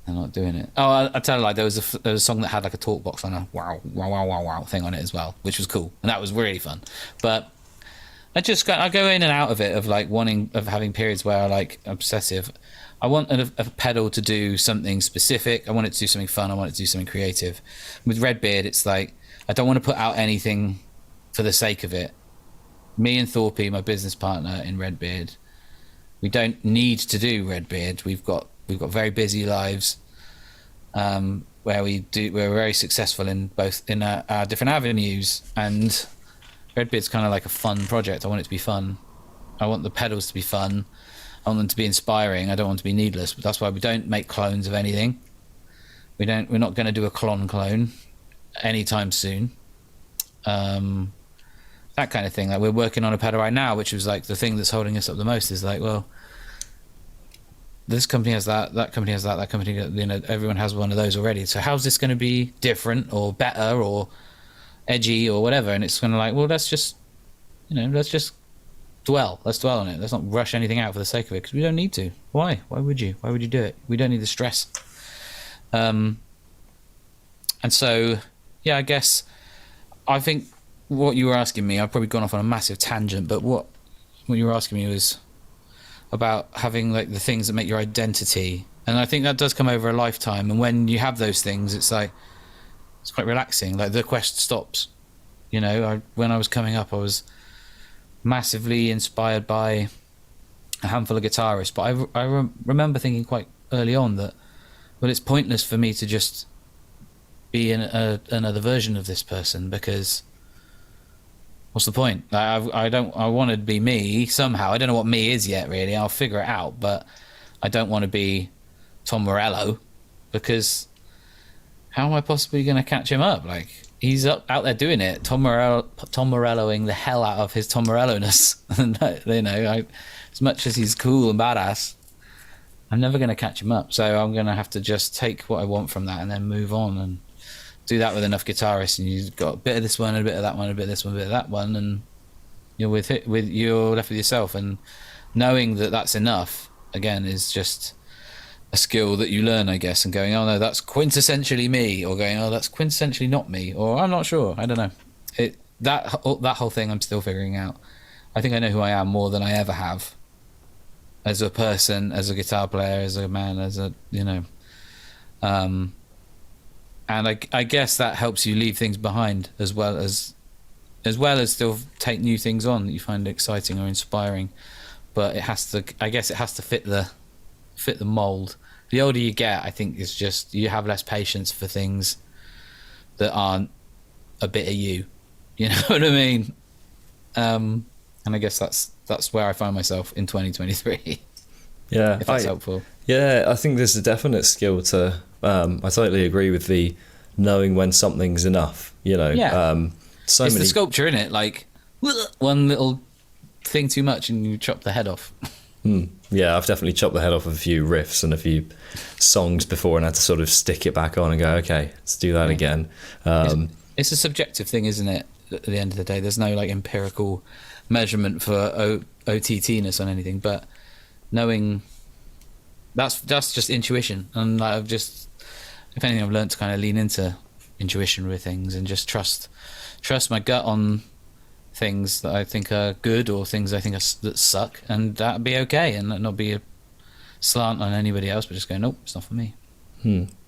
I'm not doing it. Oh, I tell you, like there was a song that had like a talk box on a wow thing on it as well, which was cool, and that was really fun. But I go in and out of it, of like having periods where I like obsessive. I want a pedal to do something specific. I want it to do something fun. I want it to do something creative. With Redbeard, it's like, I don't want to put out anything for the sake of it. Me and Thorpe, my business partner in Redbeard, we don't need to do Redbeard. We've got very busy lives, where we're very successful in both in our different avenues, and Redbeard's kind of like a fun project. I want it to be fun. I want the pedals to be fun. I want them to be inspiring. I don't want them to be needless. But that's why we don't make clones of anything. We're not going to do a clone anytime soon. That kind of thing. Like, we're working on a pedal right now, which was like the thing that's holding us up the most. Is like, well, this company has that company has that company, you know, everyone has one of those already. So how's this going to be different or better or edgy or whatever? And it's kind of like, well, let's just dwell on it. Let's not rush anything out for the sake of it, because we don't need to. Why would you do it? We don't need the stress. And so yeah, I guess I think what you were asking me, I've probably gone off on a massive tangent, but what you were asking me was about having like the things that make your identity, and I think that does come over a lifetime. And when you have those things, it's like, it's quite relaxing. Like the quest stops. You know, when I was coming up, I was massively inspired by a handful of guitarists, but I remember thinking quite early on that, well, it's pointless for me to just be another version of this person, because what's the point? I want to be me somehow. I don't know what me is yet, really. I'll figure it out, but I don't want to be Tom Morello, because how am I possibly going to catch him up? Like, he's out there doing it, Tom Morelloing the hell out of his Tom Morello-ness. And, you know, as much as he's cool and badass, I'm never going to catch him up. So I'm going to have to just take what I want from that and then move on, and do that with enough guitarists, and you've got a bit of this one, a bit of that one, a bit of this one, a bit of that one, and you're you're left with yourself. And knowing that that's enough, again, is just a skill that you learn, I guess, and going, oh no, that's quintessentially me, or going, oh, that's quintessentially not me, or I'm not sure, I don't know. That whole thing I'm still figuring out. I think I know who I am more than I ever have, as a person, as a guitar player, as a man, as a, you know, and I guess that helps you leave things behind, as well as still take new things on that you find exciting or inspiring. But it has to, I guess, it has to fit the mold. The older you get, I think it's just you have less patience for things that aren't a bit of you. You know what I mean? And I guess that's where I find myself in 2023. Yeah, if that's helpful. Yeah, I think there's a definite skill to. I totally agree with the knowing when something's enough. You know, yeah. It's the sculpture, isn't it? Like one little thing too much, and you chop the head off. Yeah, I've definitely chopped the head off of a few riffs and a few songs before, and had to sort of stick it back on and go, okay, let's do that again. It's a subjective thing, isn't it? At the end of the day, there's no like empirical measurement for OTT-ness on anything, but knowing that's just intuition. And like, if anything, I've learned to kind of lean into intuition with things and just trust my gut on things that I think are good, or things I think that suck, and that'd be okay, and not be a slant on anybody else, but just go, nope, it's not for me.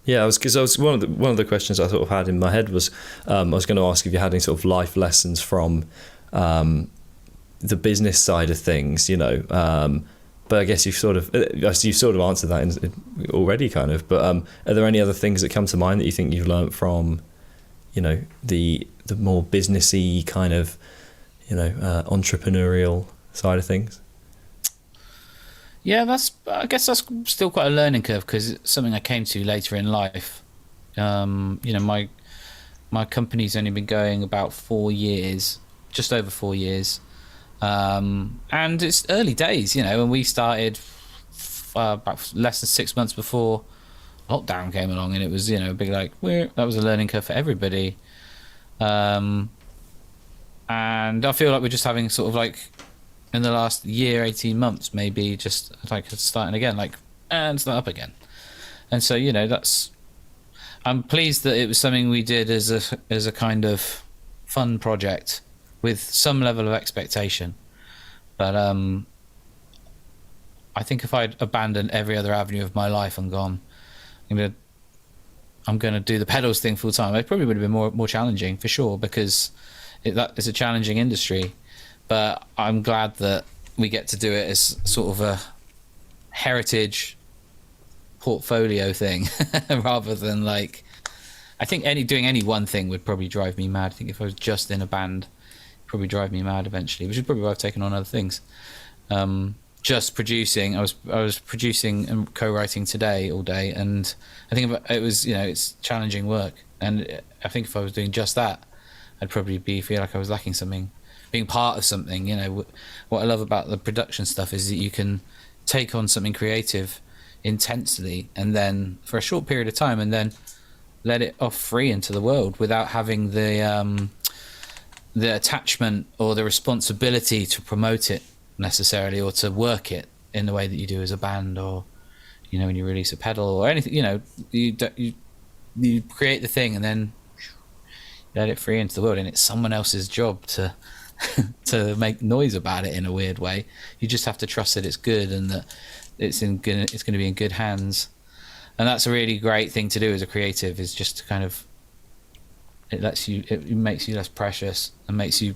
Yeah, because I was one of the questions I sort of had in my head was I was going to ask if you had any sort of life lessons from the business side of things, you know. But I guess you've sort of answered that already, kind of. But are there any other things that come to mind that you think you've learnt from, you know, the more businessy kind of, you know, entrepreneurial side of things? Yeah, I guess that's still quite a learning curve, because it's something I came to later in life. You know, my company's only been going about 4 years, just over 4 years, and it's early days. You know, when we started about less than 6 months before lockdown came along, and it was, you know, a big like that was a learning curve for everybody. And I feel like we're just having sort of like, in the last year, 18 months, maybe just like starting again, like, and start up again. And so, you know, I'm pleased that it was something we did as a kind of fun project with some level of expectation. But I think if I'd abandoned every other avenue of my life and gone, I'm gonna do the pedals thing full time, it probably would have been more challenging, for sure, because it's a challenging industry. But I'm glad that we get to do it as sort of a heritage portfolio thing rather than like, I think doing any one thing would probably drive me mad. I think if I was just in a band, it'd probably drive me mad eventually, which is probably why I've taken on other things. Just producing, I was producing and co-writing today all day, and I think it was, you know, it's challenging work, and I think if I was doing just that, I'd probably feel like I was lacking something. Being part of something, you know, what I love about the production stuff is that you can take on something creative intensely, and then for a short period of time, and then let it off free into the world without having the attachment or the responsibility to promote it necessarily, or to work it in the way that you do as a band, or when you release a pedal or anything. You create the thing and then let it free into the world, and it's someone else's job to to make noise about it in a weird way. You just have to trust that it's good and that it's going to be in good hands. And that's a really great thing to do as a creative, is just to kind of, it makes you less precious and makes you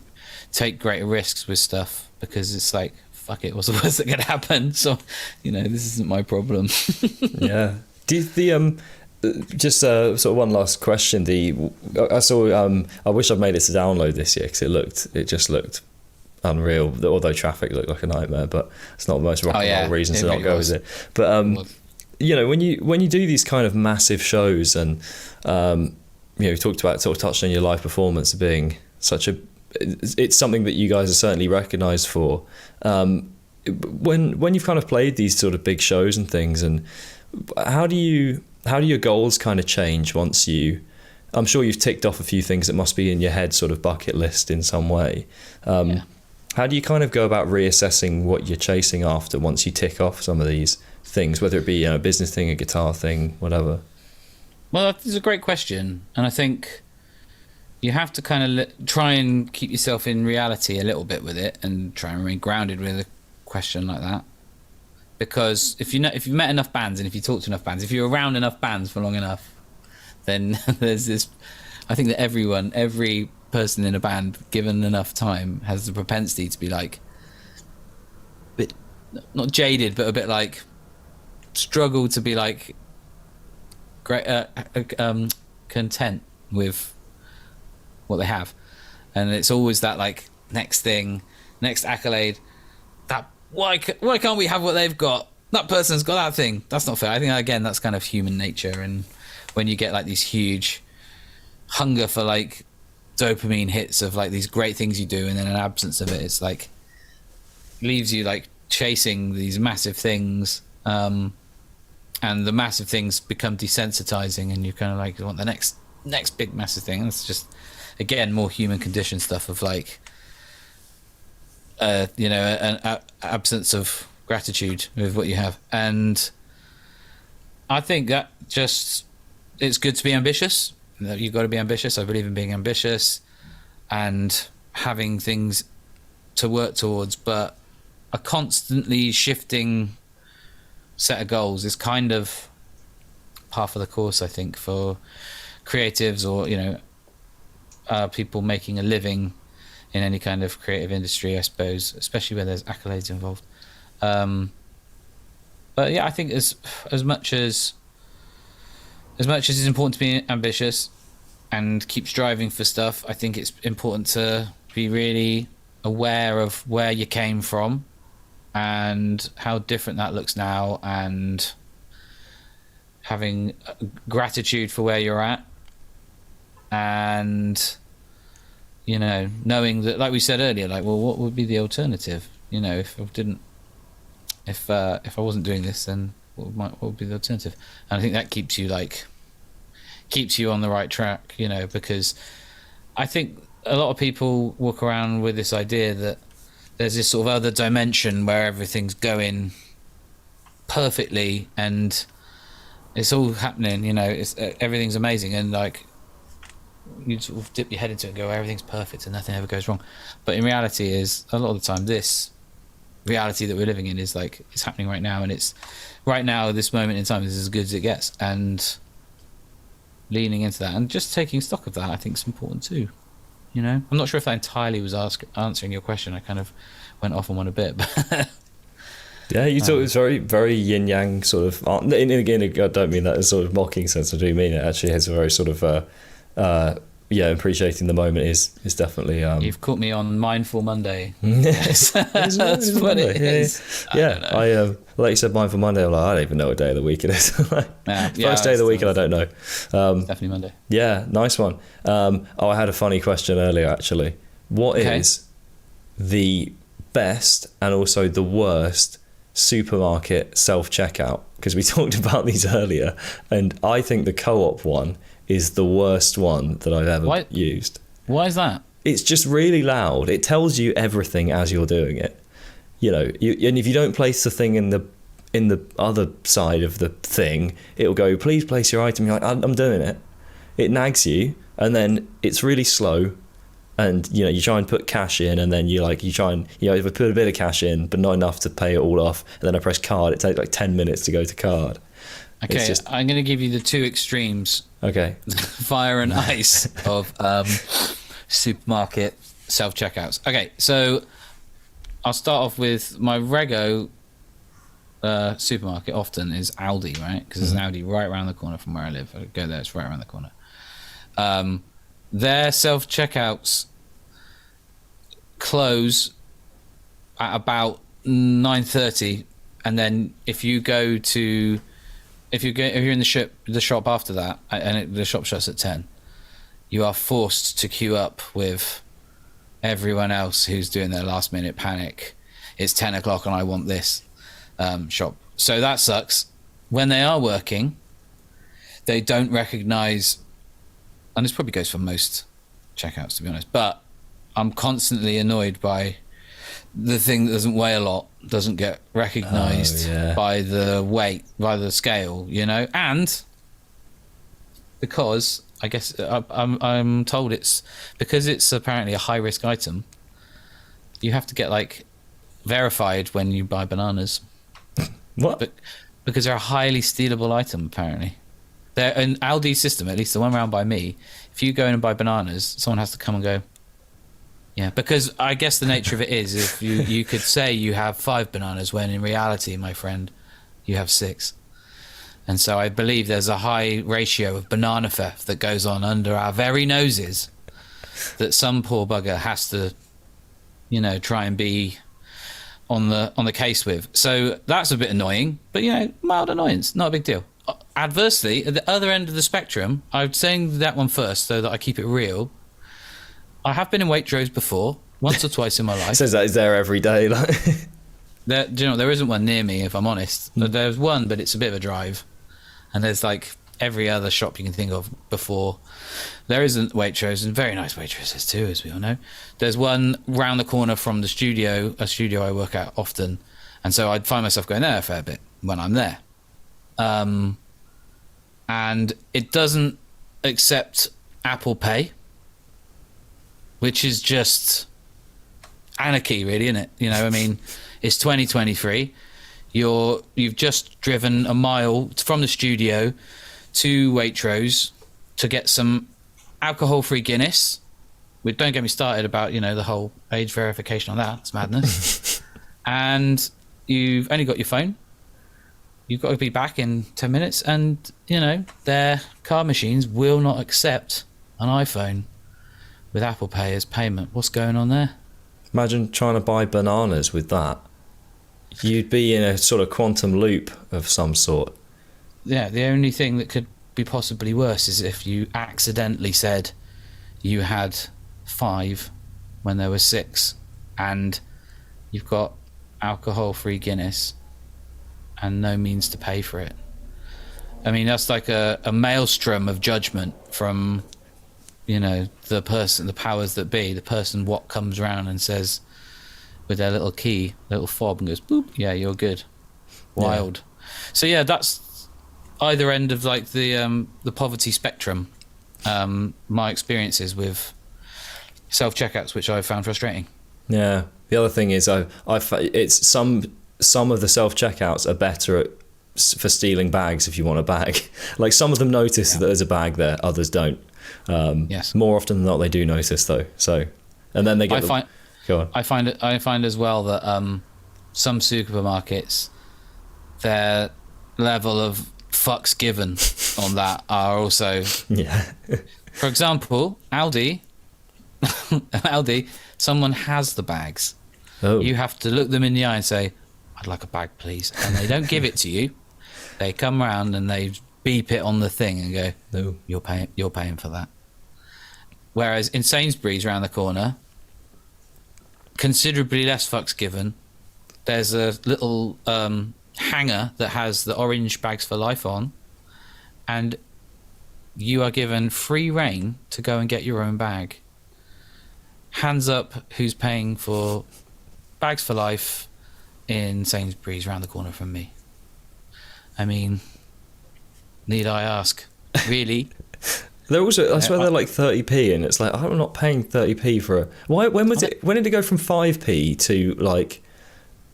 take greater risks with stuff, because it's like, fuck it, what's the worst that could happen? So, this isn't my problem. Yeah. Just sort of one last question. I saw. I wish I'd made it to download this year, because it just looked unreal. Although traffic looked like a nightmare, but it's not the most rock and roll reason to not go, is it? But when you do these kind of massive shows, and you talked about, sort of touched on your live performance being it's something that you guys are certainly recognised for. When you've kind of played these sort of big shows and things, and how do your goals kind of change once I'm sure you've ticked off a few things that must be in your head, sort of bucket list in some way. How do you kind of go about reassessing what you're chasing after once you tick off some of these things, whether it be a business thing, a guitar thing, whatever? Well, that's a great question, and I think you have to kind of try and keep yourself in reality a little bit with it, and try and remain grounded with a question like that. Because if you've met enough bands, and if you talk to enough bands, if you're around enough bands for long enough, then there's this. I think that every person in a band, given enough time, has the propensity to be like, a bit, not jaded, but a bit like, struggle to be like, great, content with what they have, and it's always that like next thing, next accolade. That why can't we have what they've got? That person's got that thing. That's not fair. I think again that's kind of human nature, and when you get like these huge hunger for like dopamine hits of like these great things you do, and then an absence of it, it's like leaves you like chasing these massive things, and the massive things become desensitizing, and you kind of like want the next big massive thing. And it's just again more human condition stuff of like an absence of gratitude with what you have. And I think that just, it's good to be ambitious. You've got to be ambitious. I believe in being ambitious and having things to work towards, but a constantly shifting set of goals is kind of par for the course, I think, for creatives or people making a living in any kind of creative industry, I suppose, especially where there's accolades involved. But yeah, I think as much as it's important to be ambitious and keep striving for stuff, I think it's important to be really aware of where you came from and how different that looks now, and having gratitude for where you're at, and knowing that, like we said earlier, like, well, what would be the alternative? If I wasn't doing this, then what would be the alternative? And I think that keeps you on the right track, because I think a lot of people walk around with this idea that there's this sort of other dimension where everything's going perfectly and it's all happening, everything's amazing, and like you sort of dip your head into it and go, everything's perfect and nothing ever goes wrong. But in reality is, a lot of the time, this reality that we're living in is like, it's happening right now, and it's right now, this moment in time, this is as good as it gets, and leaning into that and just taking stock of that, I think, is important too. I'm not sure if that entirely was answering your question. I kind of went off on one a bit, but yeah, you thought it was very, very yin yang sort of. And again, I don't mean that in a sort of mocking sense. I do mean it actually has a very sort of appreciating the moment is definitely. You've caught me on Mindful Monday. Yes, that's what it is. Yeah, I like you said, Mindful Monday. I'm like, I don't even know what day of the week it is. First day of the week, and I don't know. Definitely Monday. Yeah, nice one. I had a funny question earlier actually. What is the best and also the worst supermarket self-checkout because we talked about these earlier, and I think the Co-op one is the worst one that I've ever used. Why is that? It's just really loud. It tells you everything as you're doing it. You know, and if you don't place the thing in the other side of the thing, it'll go, please place your item. You're like, I'm doing it. It nags you, and then it's really slow. And, you know, you try and put cash in, and then you try and, you know, if I put a bit of cash in, but not enough to pay it all off, and then I press card, it takes like 10 minutes to go to card. Okay, I'm going to give you the two extremes. Okay. Fire and ice of supermarket self-checkouts. Okay, so I'll start off with my Rego supermarket often is Aldi, right? Because there's an Aldi right around the corner from where I live. I go there, it's right around the corner. Their self-checkouts close at about 9:30, and then if you're in the shop after that, and the shop shuts at 10, you are forced to queue up with everyone else who's doing their last minute panic. It's 10 o'clock and I want this shop. So that sucks. When they are working, they don't recognize, and this probably goes for most checkouts, to be honest, but I'm constantly annoyed by the thing that doesn't weigh a lot, doesn't get recognized by the weight, by the scale, you know, and because I guess I'm told it's because it's apparently a high risk item, you have to get like verified when you buy bananas. What? But because they're a highly stealable item, apparently. They're an Aldi system, at least the one around by me. If you go in and buy bananas, someone has to come and go, yeah, because I guess the nature of it is if you could say you have 5 bananas when in reality, my friend, you have 6. And so I believe there's a high ratio of banana theft that goes on under our very noses that some poor bugger has to, you know, try and be on the case with. So that's a bit annoying, but, you know, mild annoyance, not a big deal. Adversely, at the other end of the spectrum, I'm saying that one first so that I keep it real. I have been in Waitrose before, once or twice in my life. Says that is there every day. Like. Do you know, there isn't one near me, if I'm honest. There's one, but it's a bit of a drive. And there's like every other shop you can think of before. There isn't Waitrose, and very nice Waitroses too, as we all know. There's one round the corner from the studio, a studio I work at often. And so I'd find myself going there a fair bit when I'm there. And it doesn't accept Apple Pay, which is just anarchy, really, isn't it? You know, I mean, it's 2023. You've just driven a mile from the studio to Waitrose to get some alcohol-free Guinness. Don't get me started about, you know, the whole age verification on that. It's madness. And you've only got your phone. You've got to be back in 10 minutes. And, you know, their card machines will not accept an iPhone with Apple Pay as payment. What's going on there? Imagine trying to buy bananas with that. You'd be in a sort of quantum loop of some sort. Yeah, the only thing that could be possibly worse is if you accidentally said you had 5 when there was 6 and you've got alcohol-free Guinness and no means to pay for it. I mean, that's like a maelstrom of judgment from, you know, the powers that be, the person what comes around and says with their little key, little fob, and goes, boop, yeah, you're good. Wild. Yeah. So yeah, that's either end of like the poverty spectrum. My experiences with self-checkouts, which I found frustrating. Yeah. The other thing is, it's some of the self-checkouts are better for stealing bags if you want a bag. Like some of them notice that there's a bag there, others don't. Yes. More often than not, they do notice though. So, and then they get. I find as well that some supermarkets, their level of fucks given on that are also. Yeah. For example, Aldi, someone has the bags. Oh. You have to look them in the eye and say, "I'd like a bag, please," and they don't give it to you. They come round and they beep it on the thing and go, "No, you're paying for that." Whereas in Sainsbury's round the corner, considerably less fucks given. There's a little hanger that has the orange Bags for Life on, and you are given free reign to go and get your own bag. Hands up who's paying for Bags for Life in Sainsbury's round the corner from me. I mean, need I ask? Really? They're also, I swear they're like 30p, and it's like, I'm not paying 30p for a... When did it go from 5p to like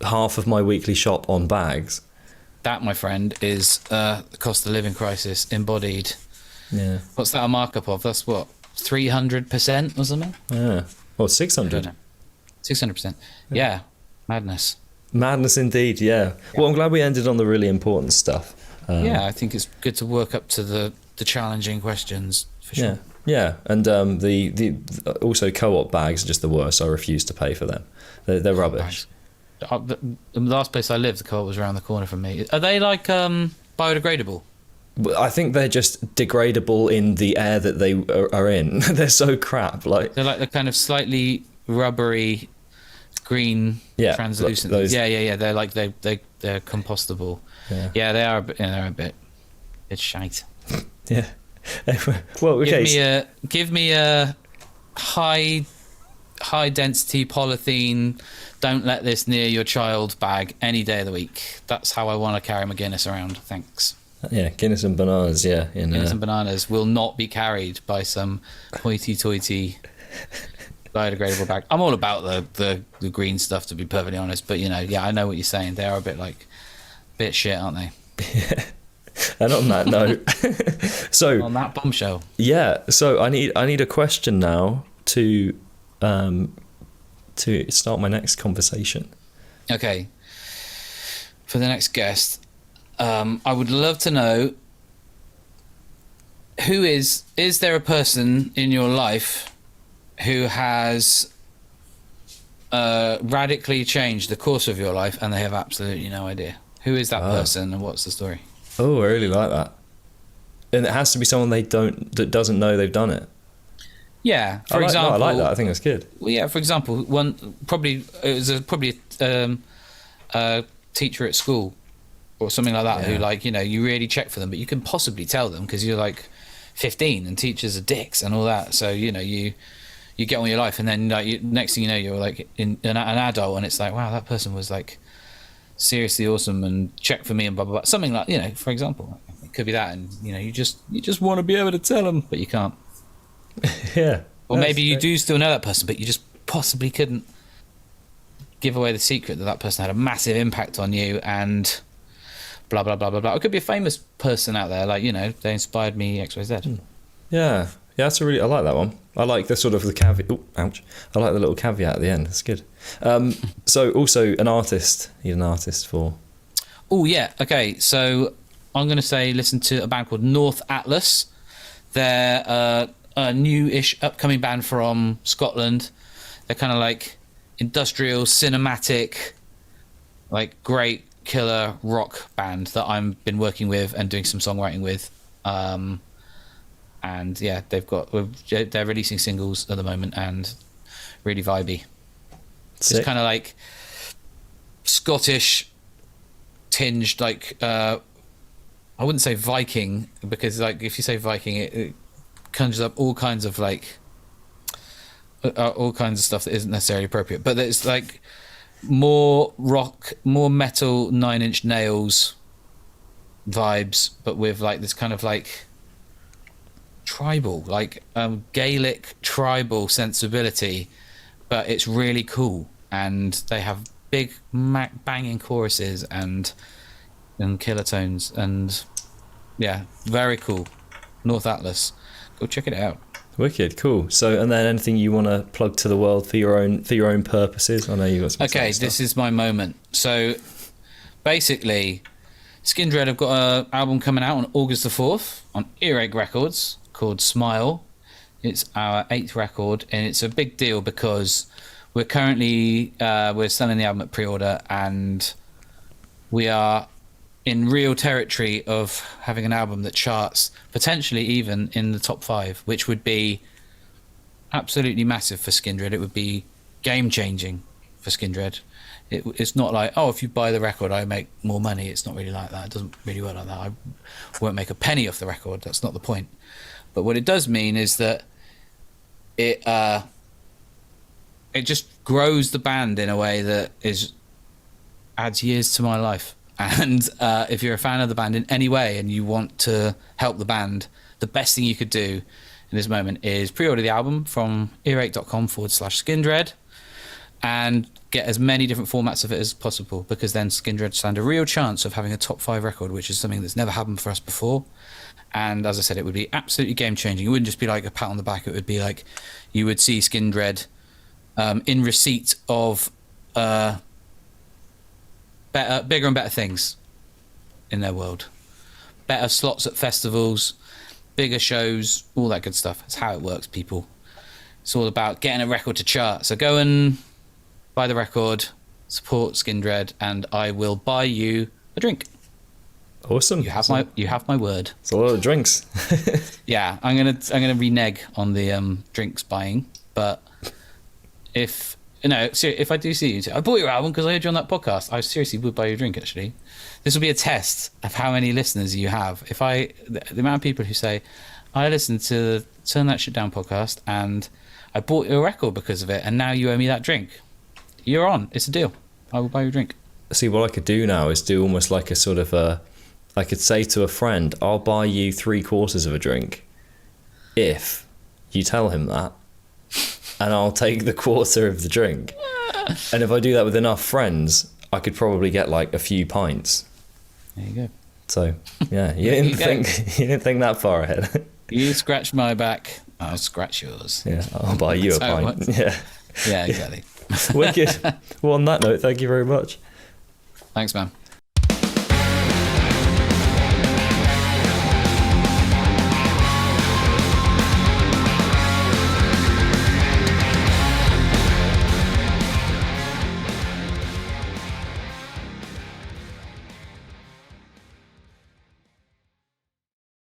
half of my weekly shop on bags? That, my friend, is the cost of living crisis embodied. Yeah. What's that a markup of? That's what, 300% or something? Yeah. Well, 600. 600%. Yeah. Madness. Madness indeed, yeah. Well, I'm glad we ended on the really important stuff. Yeah, I think it's good to work up to the challenging questions, for sure. Yeah, and the also co-op bags are just the worst. I refuse to pay for them. They're rubbish. The last place I lived, the co-op was around the corner from me. Are they like biodegradable? I think they're just degradable in the air that they are in. They're so crap. Like they're like the kind of slightly rubbery green, translucent. Yeah. They're like they're compostable. Yeah, they are. They're a bit. It's shite. Yeah. Well, okay. Give me a high density polythene. Don't let this near your child bag any day of the week. That's how I want to carry my Guinness around. Thanks. Yeah, Guinness and bananas. Yeah, Guinness and bananas will not be carried by some hoity-toity biodegradable bag. I'm all about the green stuff, to be perfectly honest. But I know what you're saying. They are a bit shit, aren't they? Yeah. And on that note, so on that bombshell. Yeah. So I need a question now to start my next conversation. Okay. For the next guest, I would love to know is there a person in your life who has radically changed the course of your life and they have absolutely no idea? Who is that person and what's the story? Oh, I really like that. And it has to be someone that doesn't know they've done it. Yeah, for example, I like that. I think that's good. Well, yeah, for example, it was a teacher at school or something like that who you really check for them, but you can possibly tell them because you're like 15 and teachers are dicks and all that. So you get on with your life, and then next thing you know, you're like an adult, and it's like, wow, that person was like seriously awesome and check for me and blah blah blah. Something like for example, it could be that, and you just want to be able to tell them, but you can't. Yeah. Or maybe you do still know that person, but you just possibly couldn't give away the secret that person had a massive impact on you and blah blah blah blah blah. It could be a famous person out there, they inspired me XYZ. Yeah, that's I like that one. I like the sort of the caveat. Oh, ouch! I like the little caveat at the end. That's good. So also an artist. You're an artist for. Oh yeah. Okay. So I'm going to say listen to a band called North Atlas. They're a new-ish upcoming band from Scotland. They're kind of like industrial, cinematic, like great killer rock band that I've been working with and doing some songwriting with. And yeah, they're releasing singles at the moment and really vibey. Sick. It's kind of like Scottish tinged, like I wouldn't say Viking, because like if you say Viking, it conjures up all kinds of stuff that isn't necessarily appropriate. But it's like more rock, more metal, 9 Inch Nails vibes, but with like this kind of like tribal, like Gaelic tribal sensibility, but it's really cool. And they have big banging choruses and killer tones, and yeah, very cool. North Atlas, go check it out. Wicked, cool. So, and then anything you want to plug to the world for your own purposes? I know you got some. Okay, this is my moment. So, basically, Skindred have got an album coming out on August the 4th on Earache Records called Smile. It's our 8th record, and it's a big deal because we're currently we're selling the album at pre-order, and we are in real territory of having an album that charts potentially even in the top 5, which would be absolutely massive for Skindred. It would be game-changing for Skindred. It's not like, oh, if you buy the record, I make more money. It's not really like that. It doesn't really work like that. I won't make a penny off the record. That's not the point. But what it does mean is that it just grows the band in a way that adds years to my life. And if you're a fan of the band in any way and you want to help the band, the best thing you could do in this moment is pre-order the album from earache.com/Skindred and get as many different formats of it as possible, because then Skindred stand a real chance of having a top 5 record, which is something that's never happened for us before. And as I said, it would be absolutely game-changing. It wouldn't just be like a pat on the back. It would be like you would see Skindred in receipt of bigger and better things in their world. Better slots at festivals, bigger shows, all that good stuff. That's how it works, people. It's all about getting a record to chart. So go and buy the record, support Skindred, and I will buy you a drink. Awesome. You have my word. It's a lot of drinks. Yeah, I'm gonna renege on the drinks buying, but if I do see you, I bought your album because I heard you on that podcast. I seriously would buy you a drink. Actually, this will be a test of how many listeners you have. The amount of people who say, I listened to the Turn That Shit Down podcast and I bought your record because of it, and now you owe me that drink. You're on. It's a deal. I will buy you a drink. See, what I could do now is do almost like a sort of I could say to a friend, I'll buy you 3/4 of a drink if you tell him that, and I'll take the quarter of the drink. And if I do that with enough friends, I could probably get like a few pints. There you go. So yeah, you didn't think that far ahead. You scratch my back, I'll scratch yours. Yeah, I'll buy you a pint. Yeah, exactly. Wicked. Well, on that note, thank you very much. Thanks, man.